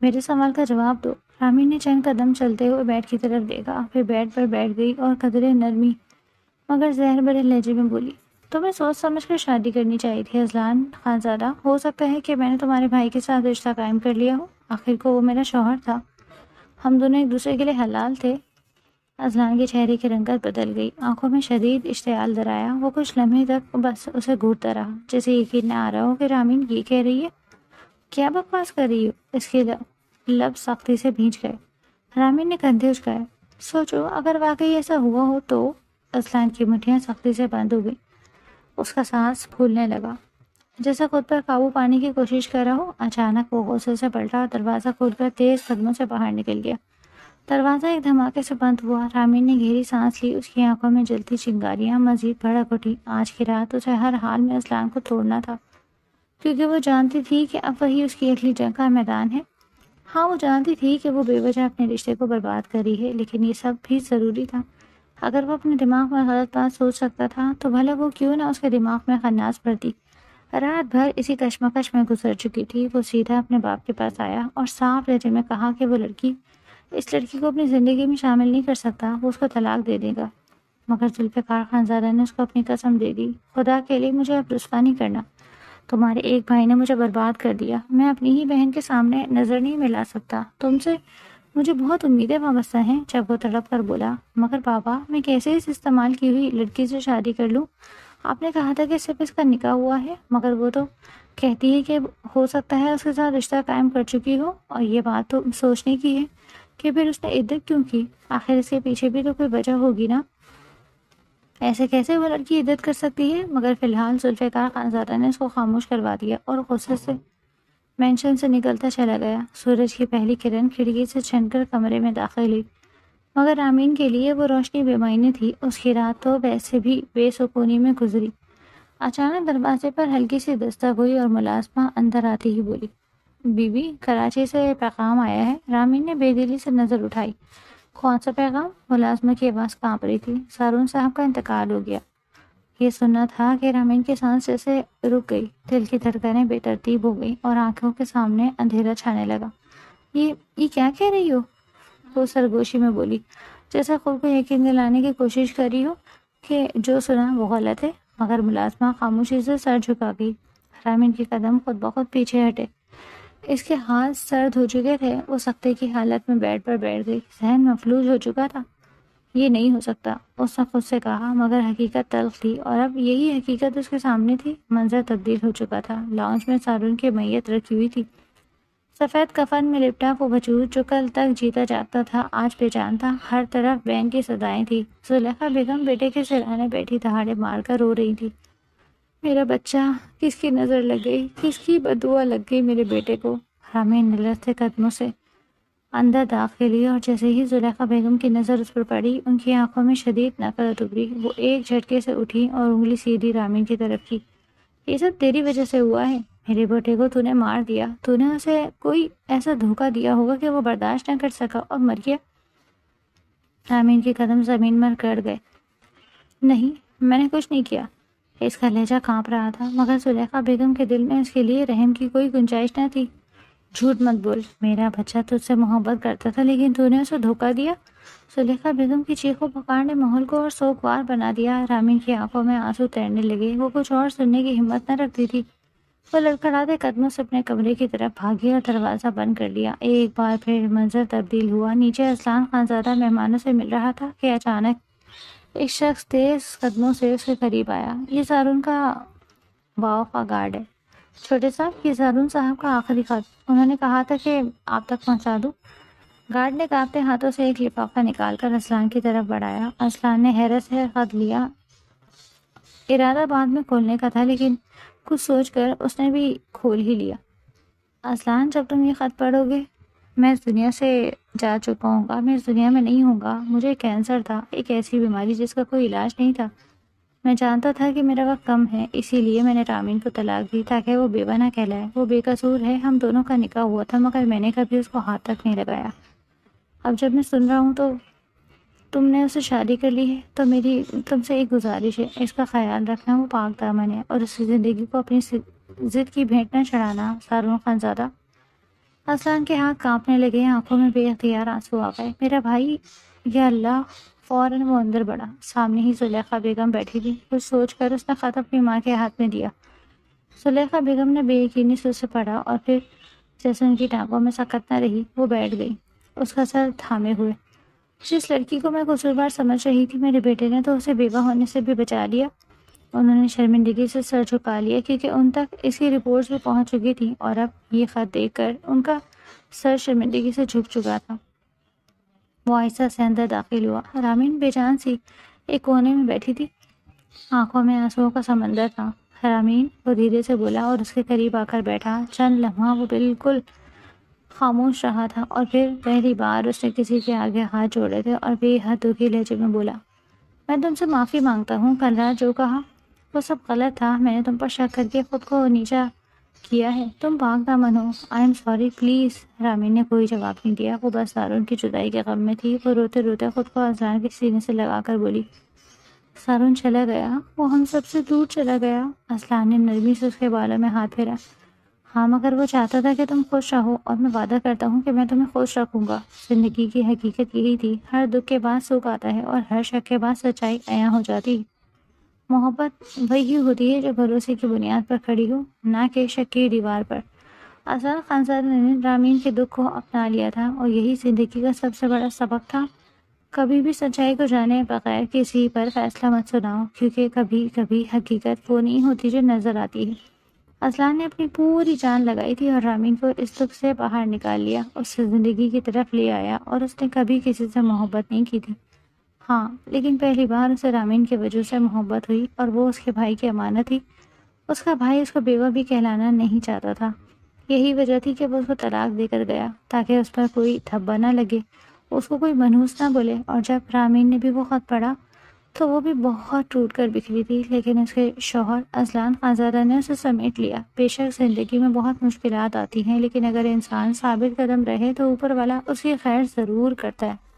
میرے سوال کا جواب دو۔ رامین نے چند قدم چلتے ہوئے بیڈ کی طرف دیکھا، پھر بیڈ پر بیٹھ گئی اور قدرے نرمی مگر زہر بھرے لہجے میں بولی، تمہیں سوچ سمجھ کر شادی کرنی چاہیے تھی اذلان خانزادہ۔ ہو سکتا ہے کہ میں نے تمہارے بھائی کے ساتھ رشتہ قائم کر لیا ہو، آخر کو وہ میرا شوہر تھا، ہم دونوں ایک دوسرے کے لیے حلال تھے۔ اذلان کے چہرے کی رنگت بدل گئی، آنکھوں میں شدید اشتعال در آیا۔ وہ کچھ لمحے تک بس اسے گھورتا رہا جیسے یقین نہ آ رہا ہو کہ رامین یہ کہہ رہی ہے۔ کیا بکواس کر رہی ہو؟ اس کے لب سختی سے بھیج گئے۔ رامین نے کندھے اچکائے۔ سوچو اگر واقعی ایسا ہوا ہو تو۔ اذلان کی مٹھیاں سختی سے بند ہو گئی، اس کا سانس پھولنے لگا جیسے خود پر قابو پانے کی کوشش کر رہا ہو۔ اچانک وہ غصے سے پلٹا اور دروازہ کھول کر تیز قدموں سے باہر نکل گیا۔ دروازہ ایک دھماکے سے بند ہوا۔ رامین نے گہری سانس لی، اس کی آنکھوں میں جلتی چنگاریاں مزید بھڑک اٹھی۔ آج کی رات اسے ہر حال میں اذلان کو توڑنا تھا، کیونکہ وہ جانتی تھی کہ اب وہی اس کی اگلی جنگ کا میدان ہے۔ ہاں، وہ جانتی تھی کہ وہ بے وجہ اپنے رشتے کو برباد کر رہی ہے، لیکن یہ سب بھی ضروری تھا۔ اگر وہ اپنے دماغ میں غلط بات سوچ سکتا تھا تو بھلا وہ کیوں نہ اس کے دماغ میں خناس بھرتی۔ رات بھر اسی کشمکش میں گزر چکی تھی۔ وہ سیدھا اپنے باپ کے پاس آیا اور صاف لہجے میں کہا کہ وہ اس لڑکی کو اپنی زندگی میں شامل نہیں کر سکتا، وہ اس کو طلاق دے دے گا۔ مگر ذوالفقار خانزادہ نے اس کو اپنی قسم دے دی، خدا کے لیے مجھے اب رسوا نہیں کرنا، تمہارے ایک بھائی نے مجھے برباد کر دیا، میں اپنی ہی بہن کے سامنے نظر نہیں ملا سکتا، تم سے مجھے بہت امیدیں وابستہ ہیں۔ جب وہ تڑپ کر بولا، مگر بابا میں کیسے اس استعمال کی ہوئی لڑکی سے شادی کر لوں؟ آپ نے کہا تھا کہ صرف اس کا نکاح ہوا ہے، مگر وہ تو کہتی ہے کہ ہو سکتا ہے اس کے ساتھ رشتہ قائم کر چکی ہو، اور یہ بات تو سوچنے کی ہے کہ پھر اس نے عدت کیوں کی؟ آخر اس کے پیچھے بھی تو کوئی وجہ ہوگی نا، ایسے کیسے وہ لڑکی عدت کر سکتی ہے؟ مگر فی الحال ذوالفقار خانزادہ نے اس کو خاموش کروا دیا اور غصے سے مینشن سے نکلتا چلا گیا۔ سورج کی پہلی کرن کھڑکی سے چھن کر کمرے میں داخل ہوئی، مگر رامین کے لیے وہ روشنی بے معنی تھی۔ اس کی رات تو ویسے بھی بے سکونی میں گزری۔ اچانک دروازے پر ہلکی سی دستک ہوئی اور ملازمہ اندر آتی ہی بولی، بی بی کراچی سے پیغام آیا ہے۔ رامین نے بے دلی سے نظر اٹھائی۔ کون سا پیغام؟ ملازمہ کی آواز کانپ رہی تھی۔ سارون صاحب کا انتقال ہو گیا۔ یہ سننا تھا کہ رامین کی سانس جیسے رک گئی، دل کی دھڑکنیں بے ترتیب ہو گئی اور آنکھوں کے سامنے اندھیرا چھانے لگا۔ یہ کیا کہہ رہی ہو؟ وہ سرگوشی میں بولی، جیسے خود کو یقین دلانے کی کوشش کری ہو کہ جو سنا وہ غلط ہے۔ مگر ملازمہ خاموشی سے سر جھکا گئی۔ رامین کے قدم خود بخود پیچھے ہٹے، اس کے ہاتھ سرد ہو چکے تھے۔ وہ سکتے کی حالت میں بیڈ پر بیٹھ گئی، ذہن مفلوج ہو چکا تھا۔ یہ نہیں ہو سکتا، اس نے خود سے کہا، مگر حقیقت تلخ تھی اور اب یہی حقیقت اس کے سامنے تھی۔ منظر تبدیل ہو چکا تھا۔ لاؤنج میں سارون کی میت رکھی ہوئی تھی، سفید کفن میں لپٹا وہ وجود جو کل تک جیتا جاگتا تھا آج بے جان تھا۔ ہر طرف بین کی صدائیں تھی۔ زلیخا بیگم بیٹے کے سرانے بیٹھی دہاڑے مار کر رو رہی تھی، میرا بچہ، کس کی نظر لگ گئی، کس کی بددعا لگ گئی میرے بیٹے کو۔ رامین نلرتے قدموں سے اندر داخل ہوئی اور جیسے ہی زلیخا بیگم کی نظر اس پر پڑی ان کی آنکھوں میں شدید نفرت ابھری۔ وہ ایک جھٹکے سے اٹھی اور انگلی سیدھی رامین کی طرف کی۔ یہ سب تیری وجہ سے ہوا ہے، میرے بیٹے کو تو نے مار دیا، تو نے اسے کوئی ایسا دھوکہ دیا ہوگا کہ وہ برداشت نہ کر سکا اور مر گیا۔ رامین کے قدم زمین پر گڑ گئے۔ نہیں، میں نے کچھ نہیں کیا۔ اس کا لہجہ کانپ رہا تھا مگر زلیخا بیگم کے دل میں اس کے لیے رحم کی کوئی گنجائش نہ تھی۔ جھوٹ مت بول، میرا بچہ تجھ سے محبت کرتا تھا لیکن تو نے اسے دھوکہ دیا۔ زلیخا بیگم کی چیخوں پکار نے ماحول کو اور سوگوار بنا دیا۔ رامین کی آنکھوں میں آنسو تیرنے لگے۔ وہ کچھ اور سننے کی ہمت نہ رکھتی تھی۔ وہ لڑکھڑاتے قدموں سے اپنے کمرے کی طرف بھاگی اور دروازہ بند کر لیا۔ ایک بار پھر منظر تبدیل ہوا۔ نیچے اصلان خانزادہ مہمانوں سے مل رہا تھا کہ اچانک ایک شخص تیز قدموں سے اس کے قریب آیا۔ یہ زارون کا وقفہ گارڈ ہے۔ چھوٹے صاحب، یہ زارون صاحب کا آخری خط، انہوں نے کہا تھا کہ آپ تک پہنچا دوں۔ گارڈ نے کانپتے ہاتھوں سے ایک لفافہ نکال کر اصلان کی طرف بڑھایا۔ اصلان نے حیرت سے خط لیا۔ ارادہ بعد میں کھولنے کا تھا لیکن کچھ سوچ کر اس نے بھی کھول ہی لیا۔ اصلان، جب تم یہ خط پڑھو گے میں اس دنیا سے جا چکا ہوں گا، میں اس دنیا میں نہیں ہوں گا۔ مجھے کینسر تھا، ایک ایسی بیماری جس کا کوئی علاج نہیں تھا۔ میں جانتا تھا کہ میرا وقت کم ہے، اسی لیے میں نے رامین کو طلاق دی تاکہ وہ بیوہ نہ کہلائے۔ وہ بے قصور ہے، ہم دونوں کا نکاح ہوا تھا مگر میں نے کبھی اس کو ہاتھ تک نہیں لگایا۔ اب جب میں سن رہا ہوں تو تم نے اسے شادی کر لی ہے تو میری تم سے ایک گزارش ہے، اس کا خیال رکھنا، وہ پاک دامن ہے اور اس کی زندگی کو اپنی ضد کی بھینٹ نہ چڑھانا۔ زارون خانزادہ۔ اصلان کے ہاتھ کانپنے لگے، آنکھوں میں بے اختیار آنسو آ گئے۔ میرا بھائی، یا اللہ! فوراً وہ اندر بڑھا۔ سامنے ہی زلیخا بیگم بیٹھی تھی۔ کچھ سوچ کر اس نے خط اپنی ماں کے ہاتھ میں دیا۔ زلیخا بیگم نے بے یقینی سے اسے پڑھا اور پھر جیسے ان کی ٹانگوں میں سکت نہ رہی وہ بیٹھ گئی، اس کا سر تھامے ہوئے۔ جس لڑکی کو میں قصوروار سمجھ رہی تھی، میرے بیٹے نے تو اسے بیوہ ہونے سے بھی بچا لیا۔ انہوں نے شرمندگی سے سر جھکا لیا کیونکہ ان تک اس کی رپورٹس بھی پہنچ چکی تھی اور اب یہ خط دیکھ کر ان کا سر شرمندگی سے جھک چکا تھا۔ وہ آہستہ سے اندر داخل ہوا۔ رامین بے جان سی ایک کونے میں بیٹھی تھی، آنکھوں میں آنسوؤں کا سمندر تھا۔ رامین، وہ دھیرے سے بولا اور اس کے قریب آ کر بیٹھا۔ چند لمحہ وہ بالکل خاموش رہا تھا اور پھر پہلی بار اس نے کسی کے آگے ہاتھ جوڑے تھے اور بے حد دکھی لہجے میں بولا، میں تم سے معافی مانگتا ہوں۔ کل رات جو کہا وہ سب غلط تھا، میں نے تم پر شک کر کے خود کو نیچا کیا ہے، تم پاک دامن ہو، I am sorry, please. Rameen نے کوئی جواب نہیں دیا، وہ بس زارون کی جدائی کے غم میں تھی۔ وہ روتے روتے خود کو اصلان کے سینے سے لگا کر بولی، زارون چلا گیا، وہ ہم سب سے دور چلا گیا۔ اصلان نے نرمی سے اس کے بالوں میں ہاتھ پھیرا۔ ہاں مگر وہ چاہتا تھا کہ تم خوش رہو اور میں وعدہ کرتا ہوں کہ میں تمہیں خوش رکھوں گا۔ زندگی کی حقیقت یہی تھی، ہر دکھ کے بعد سکھ آتا ہے اور ہر شک کے بعد سچائی عیاں ہو جاتی ہے۔ محبت وہی ہوتی ہے جو بھروسے کی بنیاد پر کھڑی ہو، نہ کہ شک کی دیوار پر۔ اصلان خانزادہ نے رامین کے دکھ کو اپنا لیا تھا اور یہی زندگی کا سب سے بڑا سبق تھا۔ کبھی بھی سچائی کو جانے بغیر کسی پر فیصلہ مت سناؤ، کیونکہ کبھی کبھی حقیقت وہ نہیں ہوتی جو نظر آتی ہے۔ اصلان نے اپنی پوری جان لگائی تھی اور رامین کو اس دکھ سے باہر نکال لیا، اس سے زندگی کی طرف لے آیا، اور اس نے کبھی کسی سے محبت نہیں کی تھی۔ ہاں، لیکن پہلی بار اسے رامین کے وجود سے محبت ہوئی اور وہ اس کے بھائی کی امانت تھی۔ اس کا بھائی اس کو بیوہ بھی کہلانا نہیں چاہتا تھا۔ یہی وجہ تھی کہ وہ اس کو طلاق دے کر گیا تاکہ اس پر کوئی دھبا نہ لگے، اس کو کوئی منحوس نہ بولے۔ اور جب رامین نے بھی وہ خط پڑھا تو وہ بھی بہت ٹوٹ کر بکھری تھی، لیکن اس کے شوہر اصلان خانزادہ نے اسے سمیٹ لیا۔ بے شک زندگی میں بہت مشکلات آتی ہیں، لیکن اگر انسان ثابت قدم رہے تو اوپر والا اس کی خیر ضرور کرتا ہے۔